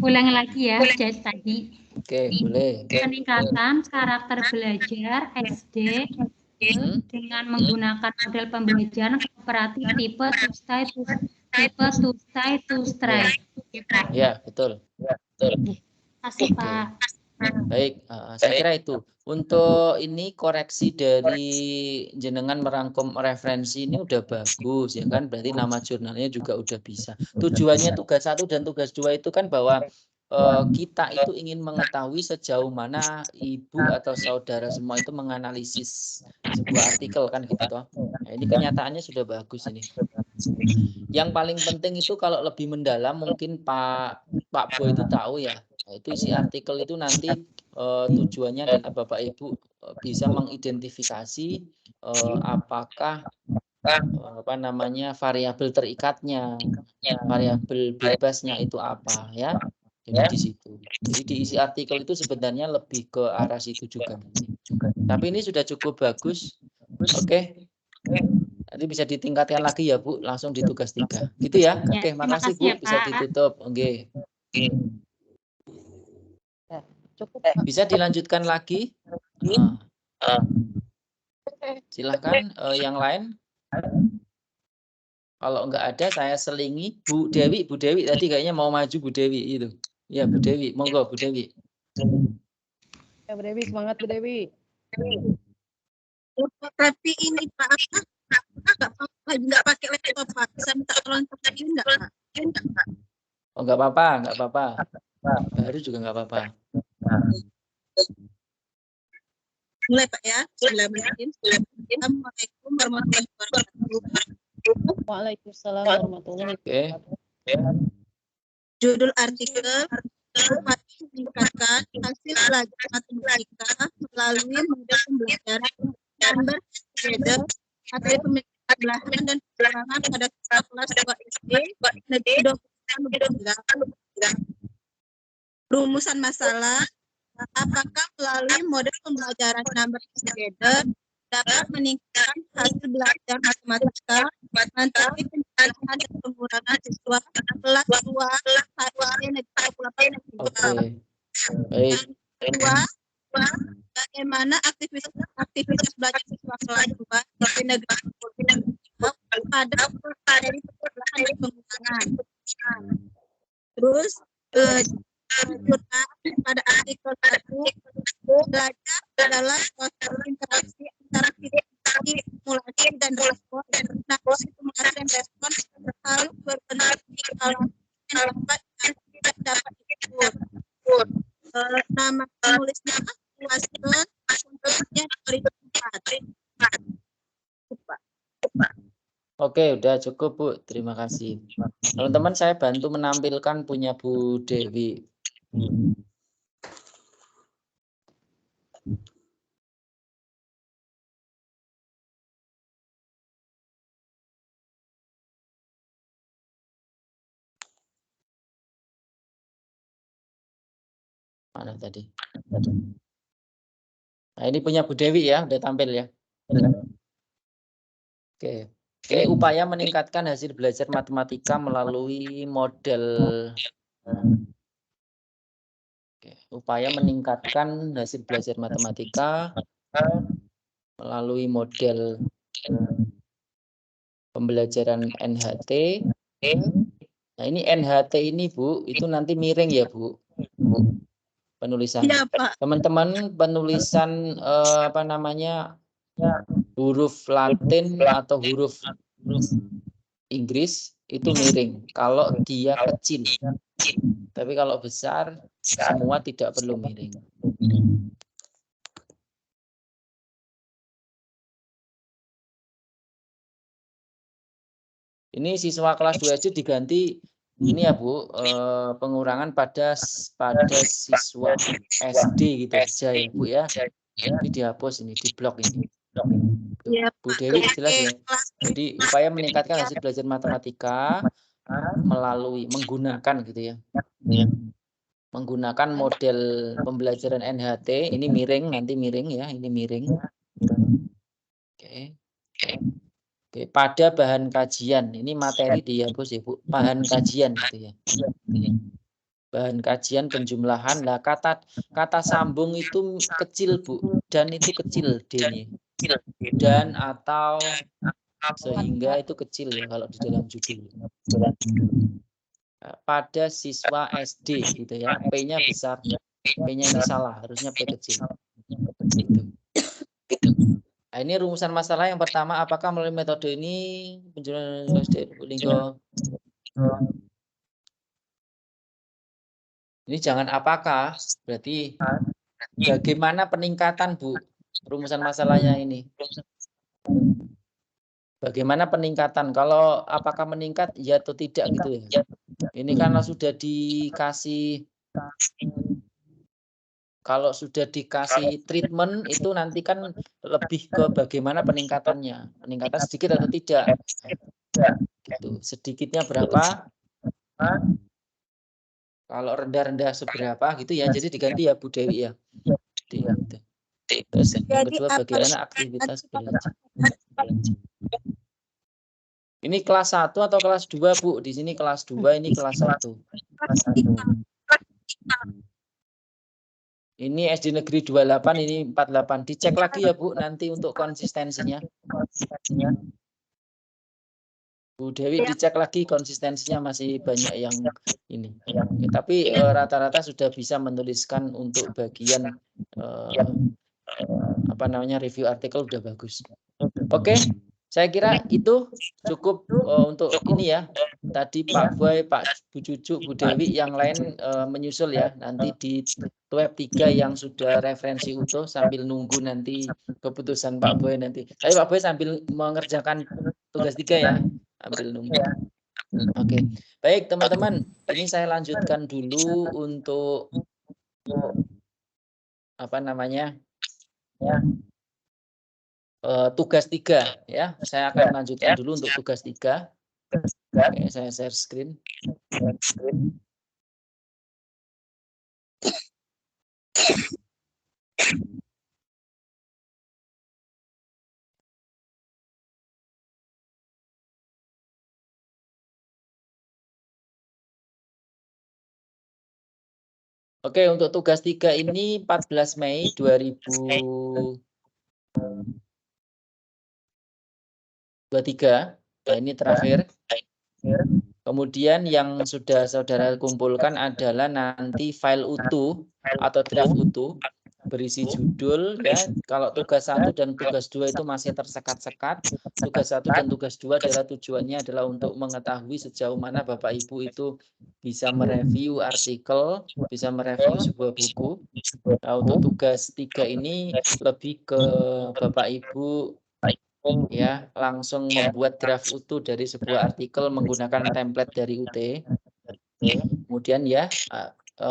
Ulangi lagi ya, jadi tadi. Oke, boleh. Peningkatan karakter belajar SD dengan menggunakan model pembelajaran kooperatif tipe Tustai Tustrai. Ya, betul. Kasih, Pak. Baik, saya kira itu. Untuk ini koreksi dari jenengan merangkum referensi ini udah bagus ya kan, berarti nama jurnalnya juga udah bisa. Tujuannya tugas 1 dan tugas 2 itu kan bahwa kita itu ingin mengetahui sejauh mana ibu atau saudara semua itu menganalisis sebuah artikel kan gitu toh. Nah, ini kenyataannya sudah bagus ini. Yang paling penting itu kalau lebih mendalam mungkin Pak Boy itu tahu ya. Itu isi artikel itu nanti tujuannya adalah Bapak Ibu bisa mengidentifikasi apakah apa namanya variabel terikatnya, variabel bebasnya itu apa ya. Jadi di situ. Jadi di isi artikel itu sebenarnya lebih ke arah situ juga. Tapi ini sudah cukup bagus. Oke. Nanti bisa ditingkatkan lagi ya Bu, langsung di tugas 3. Gitu ya. Oke, makasih Bu, bisa ditutup. Oke. Cukup. Bisa dilanjutkan lagi? Silahkan yang lain. Kalau enggak ada saya selingi Bu Dewi tadi kayaknya mau maju Bu Dewi itu. Ya Bu Dewi, monggo Bu Dewi. Ya Bu Dewi, semangat Bu Dewi. Tapi ini Pak, nggak pakai laptop Pak. Bisa minta tolong tadi enggak Pak? Oh enggak apa-apa. Baru juga enggak apa-apa. Mulai Pak ya. Assalamualaikum warahmatullahi wabarakatuh. Waalaikumsalam warahmatullahi wabarakatuh. Judul artikel upaya meningkatkan hasil belajar matematika melalui model pembelajaran Learn Together materi pembelajaran dan pengurangan pada kelas 2 SD negeri 2023. Rumusan masalah, apakah melalui model pembelajaran Learn Together dapat meningkatkan hasil belajar matematika menteri penjelasan dan pengurangan siswa kelas 2 SD negeri 2023. Oke. Baik. Kedua, bagaimana aktivitas belajar siswa kelas 2 SD negeri 2023 pada materi penjelasan dan pengurangan. Terus pada artikel 1 belajar adalah proses interaksi antara simulasi dan respon. Nah, simulasi dan respon harus berbentuk yang dapat diukur. Nama penulisnya Waston untuknya 2004. Oke, udah cukup Bu. Terima kasih. Teman-teman saya bantu menampilkan punya Bu Dewi. Mana tadi? Nah, ini punya Bu Dewi ya, udah tampil ya. Oke. Ini upaya meningkatkan hasil belajar matematika melalui model. Oke. Upaya meningkatkan hasil belajar matematika melalui model pembelajaran NHT. Nah, ini NHT ini Bu, itu nanti miring ya Bu. Penulisan. Ya, Pak. Teman-teman penulisan apa namanya huruf Latin atau huruf Inggris itu miring kalau dia kecil. Tapi kalau besar semua tidak perlu miring. Ini siswa kelas 2 SD diganti ini ya Bu, pengurangan pada siswa SD gitu aja ya Bu ya. Ini dihapus ini, di blok ini. Ya, Bu Dewi jelas ya. Jadi upaya meningkatkan hasil belajar matematika melalui menggunakan gitu ya. Menggunakan model pembelajaran NHT, ini miring, nanti miring ya, ini miring. Oke. Oke, pada bahan kajian, ini materi dihapus ya Bu, bahan kajian gitu ya. Bahan kajian penjumlahan, lah kata sambung itu kecil Bu, dan itu kecil D-nya. Dan atau sehingga itu kecil ya kalau di dalam judul. Pada siswa SD gitu ya, P-nya besar, P-nya ini salah, harusnya P kecil. Gitu. Nah, ini rumusan masalah yang pertama, apakah melalui metode ini penjelasan SD Linggo? Ini jangan apakah, berarti bagaimana peningkatan Bu? Rumusan masalahnya ini. Bagaimana peningkatan? Kalau apakah meningkat ya atau tidak gitu ya. Ini karena sudah dikasih, kalau sudah dikasih treatment itu nanti kan lebih ke bagaimana peningkatannya. Peningkatan sedikit atau tidak. Gitu. Sedikitnya berapa? Kalau rendah-rendah seberapa gitu ya. Jadi diganti ya Bu Dewi ya. Terus yang kedua bagaimana aktivitas belajar. Ini kelas 1 atau kelas 2 Bu? Di sini kelas 2, ini kelas 1. Ini SD Negeri 28, ini 48. Dicek lagi ya Bu, nanti untuk konsistensinya. Bu Dewi dicek lagi konsistensinya, masih banyak yang ini. Oke, tapi rata-rata sudah bisa menuliskan untuk bagian apa namanya review artikel udah bagus. Oke, saya kira itu cukup untuk ini ya. Tadi Pak Boy, Pak Bu Cucu, Bu Dewi, yang lain menyusul ya. Nanti di web 3 yang sudah referensi utuh sambil nunggu nanti keputusan Pak Boy nanti. Tapi Pak Boy sambil mengerjakan tugas 3 ya, sambil nunggu. Oke, baik teman-teman. Ini saya lanjutkan dulu untuk apa namanya tugas 3 ya. Saya akan lanjutkan dulu untuk tugas 3. Oke, saya share screen. Oke, untuk tugas 3 ini 14 Mei 2023. Nah, ini terakhir. Kemudian yang sudah saudara kumpulkan adalah nanti file utuh atau draft utuh berisi judul ya. Kalau tugas 1 dan tugas 2 itu masih tersekat-sekat. Tugas 1 dan tugas 2 adalah tujuannya adalah untuk mengetahui sejauh mana Bapak Ibu itu bisa mereview artikel, bisa mereview sebuah buku. Nah, untuk tugas 3 ini lebih ke Bapak Ibu ya langsung membuat draft utuh dari sebuah artikel menggunakan template dari UT. Kemudian ya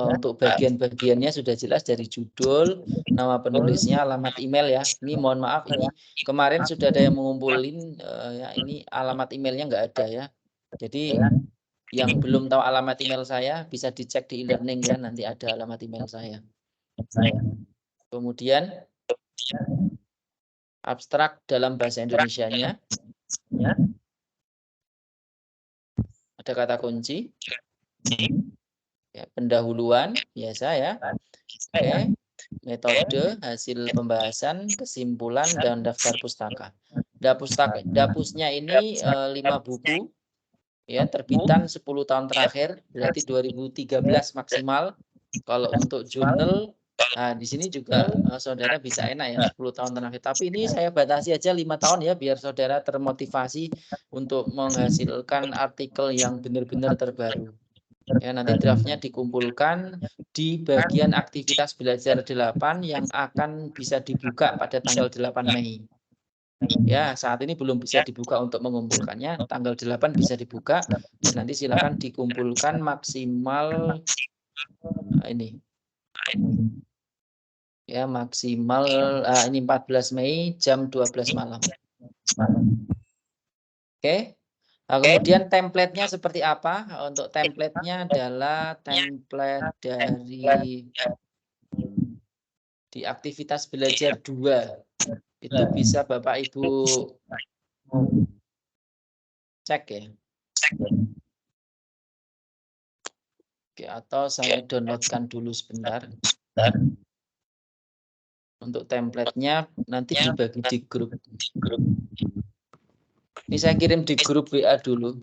untuk bagian-bagiannya sudah jelas dari judul, nama penulisnya, alamat email ya. Ini mohon maaf ini kemarin sudah ada yang mengumpulin ya ini alamat emailnya nggak ada ya. Jadi yang belum tahu alamat email saya bisa dicek di e-learning ya, nanti ada alamat email saya. Kemudian abstrak dalam bahasa Indonesianya. Ada kata kunci. Ya, pendahuluan biasa ya. Oke. Metode, hasil pembahasan, kesimpulan, dan daftar pustaka. Dapusnya ini 5 buku. Ya, terbitan 10 tahun terakhir, berarti 2013 maksimal. Kalau untuk jurnal, nah di sini juga saudara bisa enak ya 10 tahun terakhir. Tapi ini saya batasi aja 5 tahun ya, biar saudara termotivasi untuk menghasilkan artikel yang benar-benar terbaru. Ya, nanti draftnya dikumpulkan di bagian aktivitas belajar 8 yang akan bisa dibuka pada tanggal 8 Mei. Ya, saat ini belum bisa dibuka untuk mengumpulkannya. Tanggal 8 bisa dibuka. Nanti silakan dikumpulkan maksimal ini. Ya, maksimal ini 14 Mei jam 12 malam. Oke. Nah, kemudian template-nya seperti apa? Untuk template-nya adalah template dari di aktivitas belajar 2. Itu bisa Bapak Ibu cek ya. Oke, atau saya downloadkan dulu sebentar. Untuk template-nya nanti dibagi di grup. Ini saya kirim di grup WA dulu.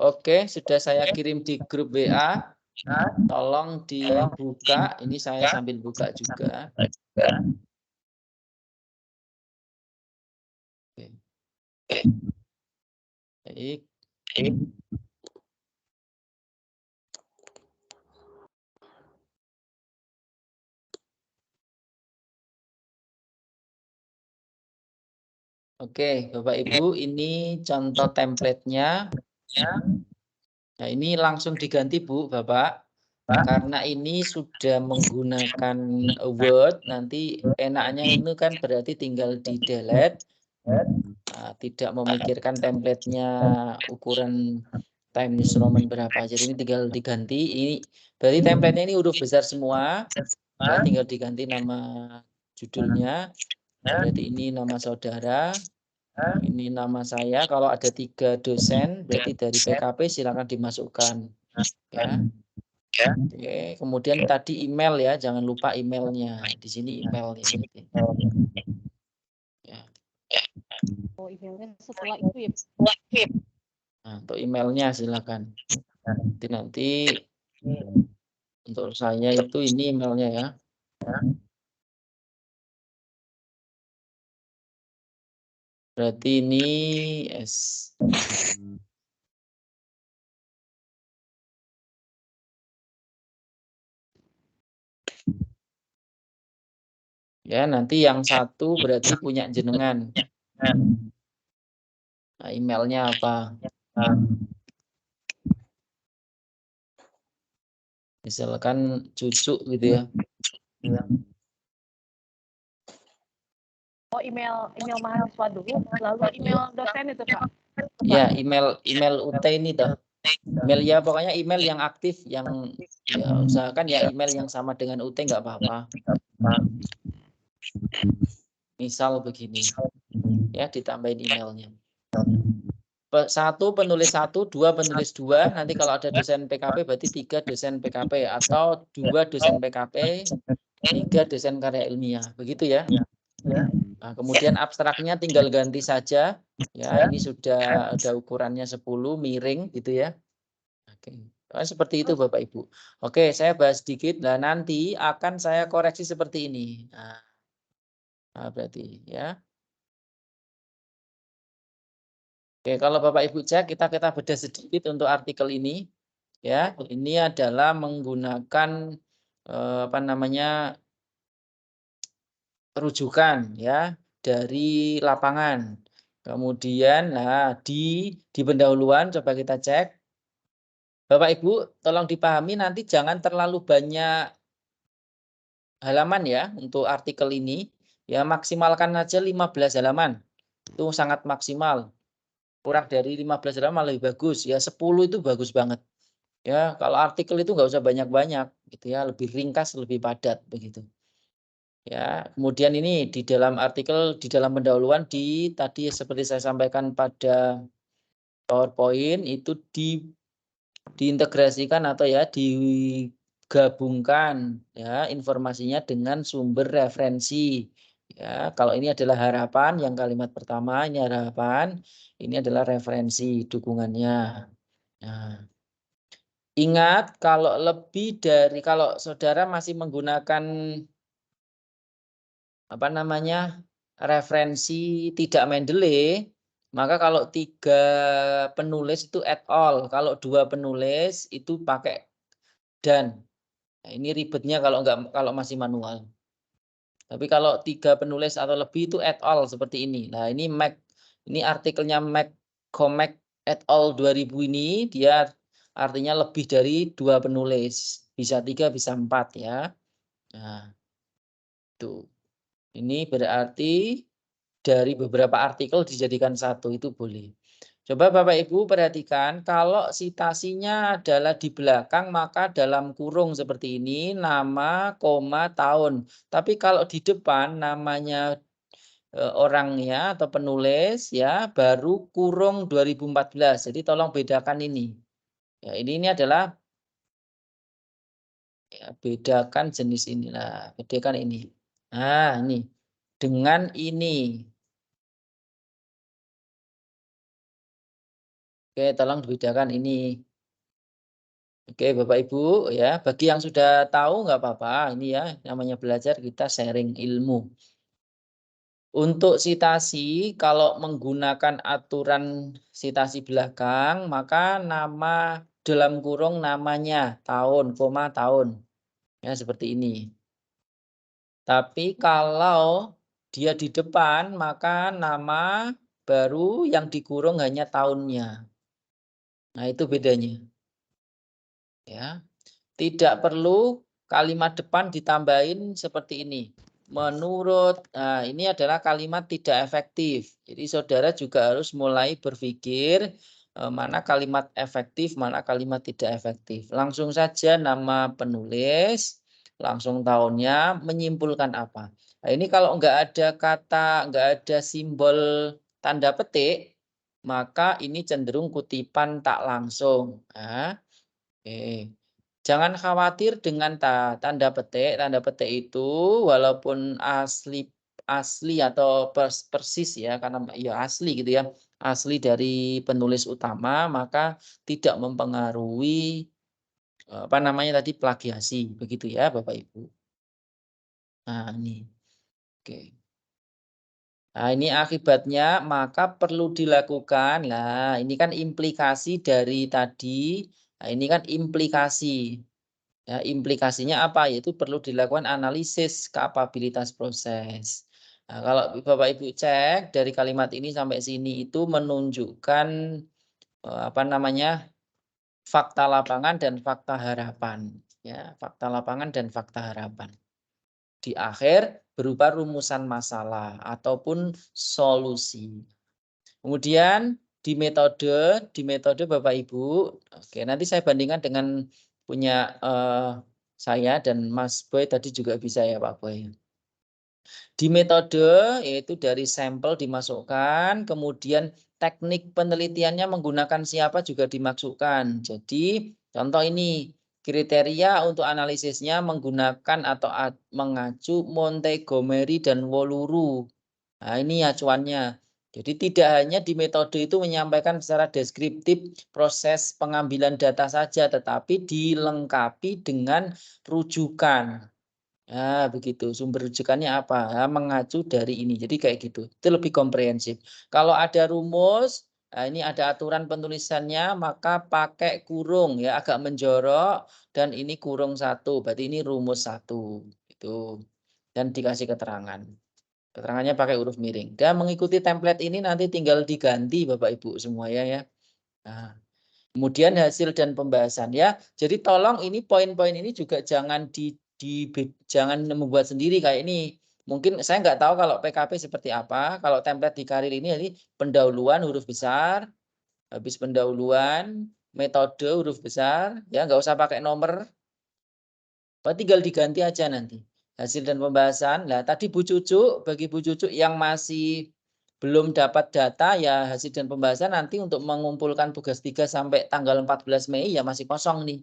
Oke, sudah saya kirim di grup WA. Tolong dibuka. Ini saya sambil buka juga. Oke. Baik. Oke, Bapak Ibu, ini contoh template-nya. Nah, ini langsung diganti Bu, Bapak. Karena ini sudah menggunakan Word, nanti enaknya ini kan berarti tinggal di delete. Nah, tidak memikirkan template-nya ukuran time New Roman berapa. Jadi ini tinggal diganti. Ini berarti template-nya ini huruf besar semua. Ya, tinggal diganti nama judulnya. Berarti ini nama saudara. Ini nama saya. Kalau ada 3 dosen, berarti dari PKP silakan dimasukkan. Ya. Oke, kemudian tadi email ya, jangan lupa emailnya. Di sini emailnya. Ya. Oh, emailnya setelah itu ya. Nah, untuk emailnya silakan. Nanti untuk saya itu ini emailnya ya. Berarti ini S. Ya, nanti yang satu berarti punya jenengan. Nah, emailnya apa? Misalkan cucu gitu ya. Oh, email mahasiswa dulu, lalu email dosen itu, Pak. Ya, email UT ini toh. Email ya pokoknya email yang aktif, yang ya usahakan ya email yang sama dengan UT nggak apa-apa. Misal begini, ya ditambahin emailnya. 1 penulis 1, 2 penulis 2. Nanti kalau ada dosen PKP berarti 3 dosen PKP atau 2 dosen PKP, 3 dosen karya ilmiah. Begitu ya. Nah, kemudian abstraknya tinggal ganti saja. Ya, ini sudah ada ukurannya 10 miring gitu ya. Oke. Seperti itu Bapak Ibu. Oke, saya bahas sedikit. Nah, nanti akan saya koreksi seperti ini. Nah, berarti ya. Oke, kalau Bapak Ibu cek kita bedah sedikit untuk artikel ini. Ya, ini adalah menggunakan apa namanya rujukan ya dari lapangan. Kemudian nah di pendahuluan coba kita cek. Bapak Ibu tolong dipahami nanti jangan terlalu banyak halaman ya untuk artikel ini. Ya maksimalkan aja 15 halaman. Itu sangat maksimal. Kurang dari 15 halaman lebih bagus. Ya 10 itu bagus banget. Ya, kalau artikel itu nggak usah banyak-banyak gitu ya, lebih ringkas, lebih padat begitu. Ya, kemudian ini di dalam artikel, di dalam pendahuluan tadi seperti saya sampaikan pada PowerPoint itu diintegrasikan atau ya digabungkan ya informasinya dengan sumber referensi. Ya, kalau ini adalah harapan yang kalimat pertama ini harapan, ini adalah referensi dukungannya. Nah, ingat kalau kalau saudara masih menggunakan apa namanya referensi tidak Mendeley, maka kalau 3 penulis itu at all, kalau 2 penulis itu pakai dan. Nah, ini ribetnya kalau masih manual. Tapi kalau 3 penulis atau lebih itu at all seperti ini. Nah ini ini artikelnya McCormack et al 2000 ini dia artinya lebih dari 2 penulis, bisa 3 bisa 4 ya. Nah, itu. Ini berarti dari beberapa artikel dijadikan satu itu boleh. Coba Bapak Ibu perhatikan kalau citasinya adalah di belakang maka dalam kurung seperti ini nama, koma, tahun. Tapi kalau di depan namanya orangnya atau penulis ya baru kurung 2014. Jadi tolong bedakan ini. Ya, ini adalah ya, bedakan jenis inilah, bedakan ini. Nah, ini dengan ini. Oke, tolong dibedakan ini. Oke, Bapak Ibu ya, bagi yang sudah tahu nggak apa-apa, ini ya namanya belajar kita sharing ilmu. Untuk citasi, kalau menggunakan aturan citasi belakang, maka nama dalam kurung namanya tahun, koma tahun. Ya, seperti ini. Tapi kalau dia di depan, maka nama baru yang dikurung hanya tahunnya. Nah, itu bedanya. Ya. Tidak perlu kalimat depan ditambahin seperti ini. menurut. Nah, ini adalah kalimat tidak efektif. Jadi saudara juga harus mulai berpikir mana kalimat efektif, mana kalimat tidak efektif. Langsung saja nama penulis, langsung tahunnya, menyimpulkan apa. Nah, ini kalau nggak ada kata, nggak ada simbol tanda petik, maka ini cenderung kutipan tak langsung. Nah, oke. Jangan khawatir dengan tanda petik. Tanda petik itu walaupun asli atau persis ya, karena ya asli gitu ya, asli dari penulis utama, maka tidak mempengaruhi apa namanya tadi, plagiasi, begitu ya Bapak Ibu. Nah ini, oke. Nah ini akibatnya, maka perlu dilakukan. Nah ini kan implikasi dari tadi. Nah ini kan implikasi. Ya, implikasinya apa? Yaitu perlu dilakukan analisis kapabilitas proses. Nah, kalau Bapak Ibu cek dari kalimat ini sampai sini itu menunjukkan apa namanya, fakta lapangan dan fakta harapan. Ya, fakta lapangan dan fakta harapan. Di akhir berupa rumusan masalah ataupun solusi. Kemudian di metode Bapak Ibu, oke nanti saya bandingkan dengan punya saya dan Mas Boy tadi juga bisa ya Pak Boy. Di metode yaitu dari sampel dimasukkan, kemudian teknik penelitiannya menggunakan siapa juga dimasukkan. Jadi contoh ini, kriteria untuk analisisnya menggunakan atau mengacu Montgomery dan Woluru. Nah ini acuannya. Jadi tidak hanya di metode itu menyampaikan secara deskriptif proses pengambilan data saja, tetapi dilengkapi dengan rujukan. Nah, begitu. Sumber rujukannya apa? Nah, mengacu dari ini. Jadi kayak gitu. Itu lebih komprehensif. Kalau ada rumus, nah ini ada aturan penulisannya, maka pakai kurung ya, agak menjorok dan ini kurung 1. Berarti ini rumus 1. Itu. Dan dikasih keterangan. Keterangannya pakai huruf miring. Dan mengikuti template ini nanti tinggal diganti Bapak Ibu semua ya. Nah, kemudian hasil dan pembahasan ya. Jadi tolong ini poin-poin ini juga jangan jangan membuat sendiri kayak ini. Mungkin saya nggak tahu kalau PKP seperti apa. Kalau template di karir ini pendahuluan huruf besar, habis pendahuluan metode huruf besar, ya nggak usah pakai nomor. Tinggal diganti aja nanti. Hasil dan pembahasan. Nah, tadi Bu Cucu, bagi Bu Cucu yang masih belum dapat data ya hasil dan pembahasan nanti untuk mengumpulkan tugas 3 sampai tanggal 14 Mei ya masih kosong nih.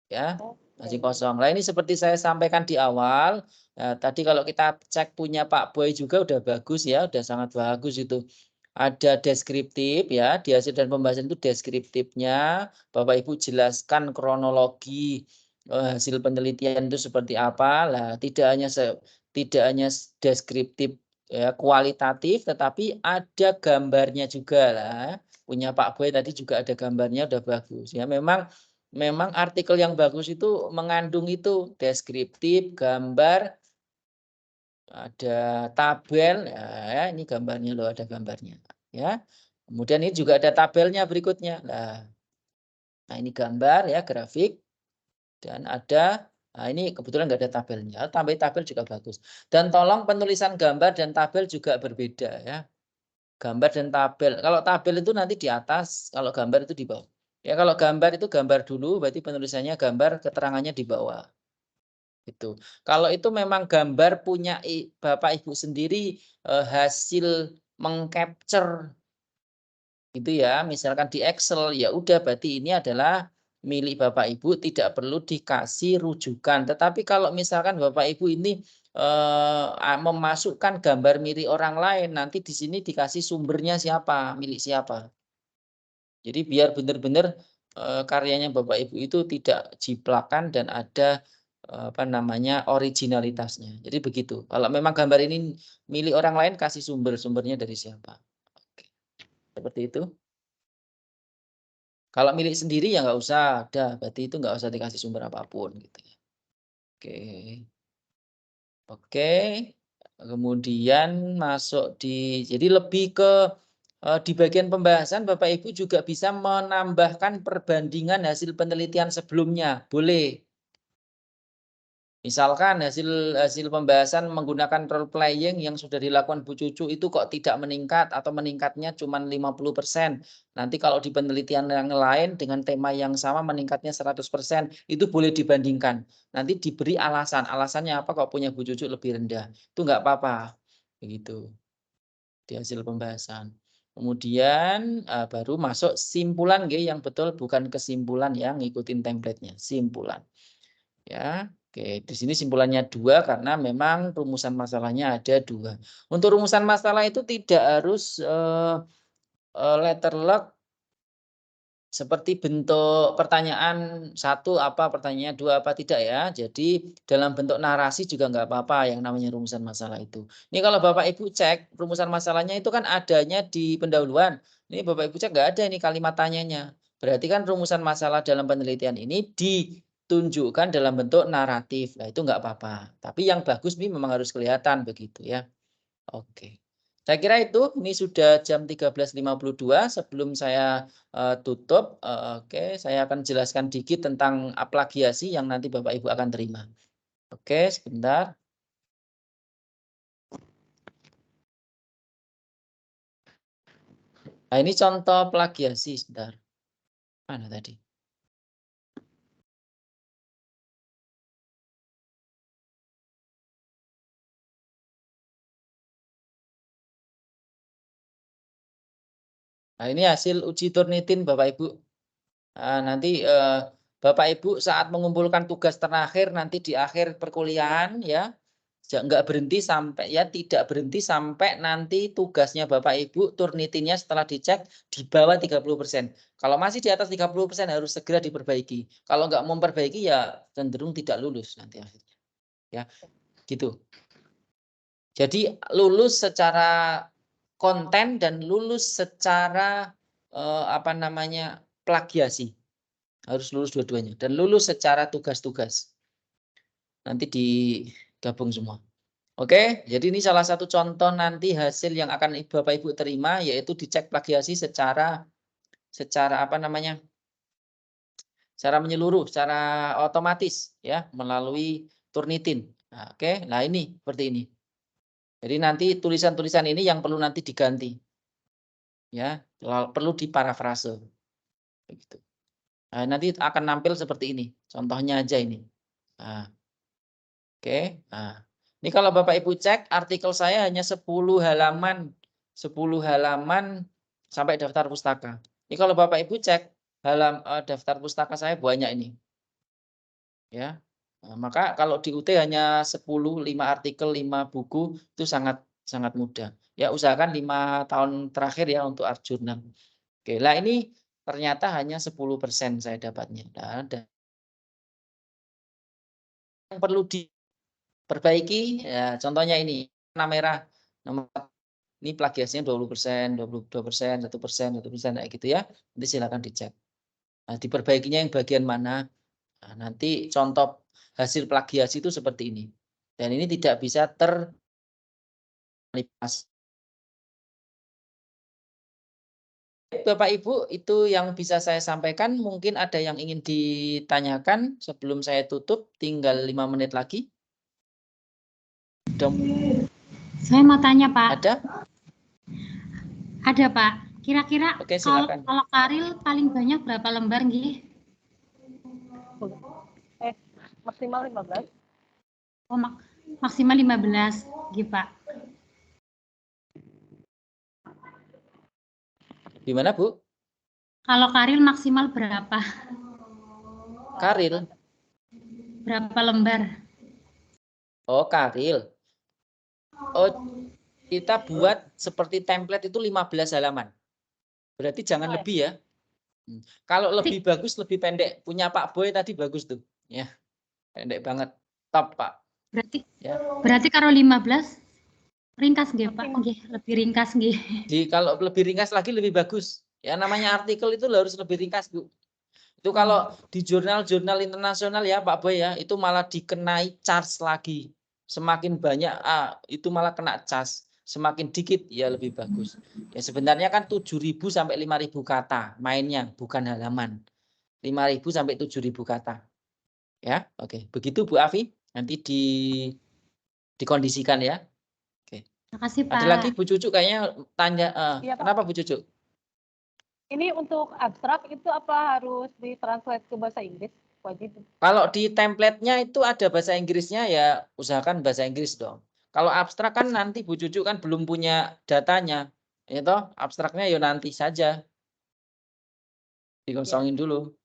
Ya, masih kosong. Nah, ini seperti saya sampaikan di awal, tadi kalau kita cek punya Pak Boy juga udah bagus ya, udah sangat bagus itu. Ada deskriptif ya, di hasil dan pembahasan itu deskriptifnya, Bapak Ibu jelaskan kronologi hasil penelitian itu seperti apa. Lah, tidak hanya deskriptif ya, kualitatif, tetapi ada gambarnya juga lah. Punya Pak Boy tadi juga ada gambarnya, udah bagus ya. Memang artikel yang bagus itu mengandung itu deskriptif, gambar, ada tabel ya, ini gambarnya loh, ada gambarnya ya. Kemudian ini juga ada tabelnya berikutnya. Nah ini gambar ya, grafik, dan ada ini kebetulan nggak ada tabelnya, tambahin tabel juga bagus. Dan tolong penulisan gambar dan tabel juga berbeda ya. Gambar dan tabel. Kalau tabel itu nanti di atas, kalau gambar itu di bawah. Ya kalau gambar itu gambar dulu, berarti penulisannya gambar, keterangannya di bawah. Itu. Kalau itu memang gambar punya Bapak Ibu sendiri hasil mengcapture itu ya, misalkan di Excel ya udah berarti ini adalah milik Bapak Ibu, tidak perlu dikasih rujukan. Tetapi kalau misalkan Bapak Ibu ini memasukkan gambar milik orang lain, nanti di sini dikasih sumbernya siapa, milik siapa. Jadi biar benar-benar karyanya Bapak Ibu itu tidak jiplakan dan ada apa namanya originalitasnya. Jadi begitu. Kalau memang gambar ini milik orang lain, kasih sumbernya dari siapa. Oke. Seperti itu. Kalau milik sendiri ya nggak usah ada. Berarti itu nggak usah dikasih sumber apapun gitu ya. Oke. Oke. Kemudian masuk jadi lebih ke di bagian pembahasan Bapak Ibu juga bisa menambahkan perbandingan hasil penelitian sebelumnya. Boleh. Misalkan hasil pembahasan menggunakan role playing yang sudah dilakukan Bu Cucu itu kok tidak meningkat atau meningkatnya cuma 50%. Nanti kalau di penelitian yang lain dengan tema yang sama meningkatnya 100%, itu boleh dibandingkan. Nanti diberi alasan. Alasannya apa kok punya Bu Cucu lebih rendah. Itu nggak apa-apa. Begitu. Di hasil pembahasan. Kemudian baru masuk simpulan yang betul, bukan kesimpulan yang ngikutin template-nya. Simpulan. Ya. Oke, di sini simpulannya 2 karena memang rumusan masalahnya ada 2. Untuk rumusan masalah itu tidak harus letter luck seperti bentuk pertanyaan 1 apa, pertanyaan 2 apa, tidak ya. Jadi dalam bentuk narasi juga nggak apa-apa yang namanya rumusan masalah itu. Ini kalau Bapak Ibu cek rumusan masalahnya itu kan adanya di pendahuluan. Ini Bapak Ibu cek nggak ada ini kalimat tanyanya. Berarti kan rumusan masalah dalam penelitian ini ditunjukkan dalam bentuk naratif. Nah, itu nggak apa-apa. Tapi yang bagus ini memang harus kelihatan begitu ya. Oke. Saya kira itu, ini sudah jam 13.52. Sebelum saya tutup, oke, saya akan jelaskan dikit tentang plagiasi yang nanti Bapak Ibu akan terima. Oke, sebentar. Nah, ini contoh plagiasi, sebentar. Mana tadi? Nah, ini hasil uji Turnitin Bapak Ibu. Nah, nanti Bapak Ibu saat mengumpulkan tugas terakhir nanti di akhir perkuliahan ya, nggak berhenti sampai ya, tidak berhenti sampai nanti tugasnya Bapak Ibu Turnitinnya setelah dicek di bawah 30%. Kalau masih di atas 30% harus segera diperbaiki. Kalau nggak memperbaiki ya cenderung tidak lulus nanti akhirnya. Ya, gitu. Jadi lulus secara konten dan lulus secara plagiasi. Harus lulus dua-duanya dan lulus secara tugas-tugas. Nanti digabung semua. Oke, jadi ini salah satu contoh nanti hasil yang akan Bapak Ibu terima yaitu dicek plagiasi secara secara menyeluruh, secara otomatis ya melalui Turnitin. Nah, oke, nah ini seperti ini. Jadi nanti tulisan-tulisan ini yang perlu nanti diganti. Ya, perlu diparafrase. Begitu. Nah, nanti akan nampil seperti ini. Contohnya aja ini. Nah, oke. Nah, ini kalau Bapak Ibu cek artikel saya hanya 10 halaman. 10 halaman sampai daftar pustaka. Ini kalau Bapak Ibu cek daftar pustaka saya banyak ini. Ya. Nah, maka kalau di UT hanya 10, 5 artikel, 5 buku itu sangat mudah. Ya, usahakan 5 tahun terakhir ya untuk art journal. Oke, lah ini ternyata hanya 10% saya dapatnya. Nah, ada yang perlu diperbaiki ya, contohnya ini warna merah nomor ini plagiasinya 20%, 22%, 1%, 1% kayak gitu ya. Nanti silakan dicek. Nah, diperbaikinya yang bagian mana? Nah, nanti contoh hasil plagiasi itu seperti ini. Dan ini tidak bisa termanipulasi. Bapak Ibu, itu yang bisa saya sampaikan. Mungkin ada yang ingin ditanyakan sebelum saya tutup. Tinggal 5 menit lagi. Saya mau tanya, Pak. Ada? Ada, Pak. Kira-kira kalau Karil paling banyak berapa lembar, nggih? Maksimal 15. Oh, maksimal 15, nggih, Pak. Gimana, Bu? Kalau Karil maksimal berapa? Karil? Berapa lembar? Oh, Karil. Oh, kita buat seperti template itu 15 halaman. Berarti jangan lebih ya. Kalau lebih bagus, lebih pendek. Punya Pak Boy tadi bagus tuh. Ya, pendek banget. Top, Pak. Berarti kalau 15 ringkas nggih, Pak? Nggih, lebih ringkas nggih. Kalau lebih ringkas lagi lebih bagus. Ya, namanya artikel itu harus lebih ringkas, Bu. Itu kalau di jurnal-jurnal internasional ya, Pak Boy ya, itu malah dikenai charge lagi. Semakin banyak itu malah kena charge. Semakin dikit ya lebih bagus. Ya sebenarnya kan 7.000 sampai 5.000 kata mainnya, bukan halaman. 5.000 sampai 7.000 kata. Ya, oke. Begitu Bu Afi. Nanti dikondisikan ya. Oke. Makasih, Pak. Ada lagi Bu Cucu kayaknya tanya, Iya, Pak. kenapa Bu Cucu? Ini untuk abstrak itu apa harus ditranslate ke bahasa Inggris? Wajib. Kalau di template-nya itu ada bahasa Inggrisnya ya usahakan bahasa Inggris dong. Kalau abstrak kan nanti Bu Cucu kan belum punya datanya. Ya toh, abstraknya ya nanti saja. Dikosongin dulu.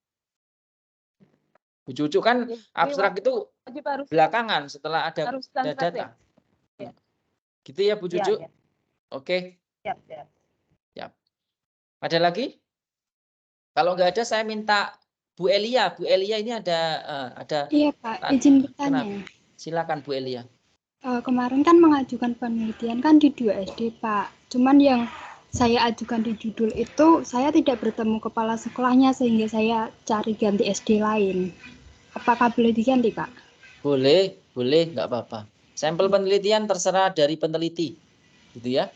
Bu Cucu kan abstrak itu belakangan setelah ada data. Ya. Gitu ya Bu Cucu? Ya. Oke. Siap. Ada lagi? Kalau nggak ada saya minta Bu Elia. Bu Elia ini ada. Iya Pak, izin bertanya. Silakan Bu Elia. Kemarin kan mengajukan penelitian kan di 2 SD Pak. Cuman yang saya ajukan di judul itu saya tidak bertemu kepala sekolahnya sehingga saya cari ganti SD lain. Apakah boleh diganti Pak? Boleh, nggak apa-apa. Sampel penelitian terserah dari peneliti, gitu ya?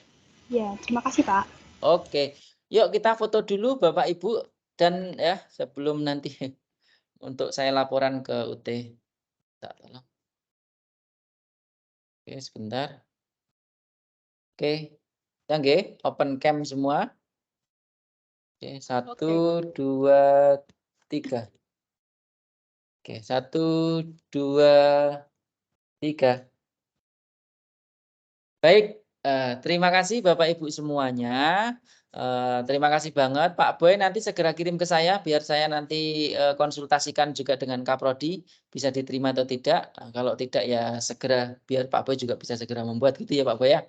Ya, terima kasih Pak. Oke, yuk kita foto dulu Bapak Ibu dan ya sebelum nanti untuk saya laporan ke UT. Tolong. Oke, sebentar. Oke, ya nggih, open cam semua. Oke, 1, 2, 3. Oke, 1, 2, 3. Baik, terima kasih Bapak Ibu semuanya. Terima kasih banget Pak Boy, nanti segera kirim ke saya biar saya nanti konsultasikan juga dengan Kaprodi bisa diterima atau tidak. Kalau tidak ya segera biar Pak Boy juga bisa segera membuat gitu ya Pak Boy ya.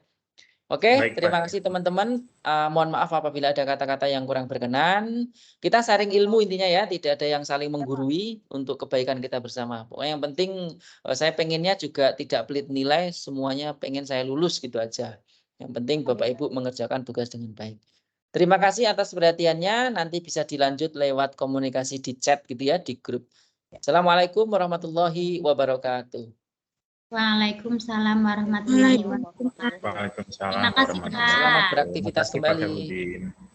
Oke, Baik, terima Pak. kasih teman-teman. Mohon maaf apabila ada kata-kata yang kurang berkenan. Kita sharing ilmu intinya ya, tidak ada yang saling menggurui untuk kebaikan kita bersama. Pokoknya yang penting saya pengennya juga tidak pelit nilai, semuanya pengen saya lulus gitu aja. Yang penting Bapak Ibu mengerjakan tugas dengan baik. Terima kasih atas perhatiannya, nanti bisa dilanjut lewat komunikasi di chat gitu ya, di grup. Assalamualaikum warahmatullahi wabarakatuh. Waalaikumsalam warahmatullahi wabarakatuh. Waalaikumsalam Terima kasih, warahmatullahi Pak. Selamat beraktivitas Terima kasih, Pak kembali. Herudin.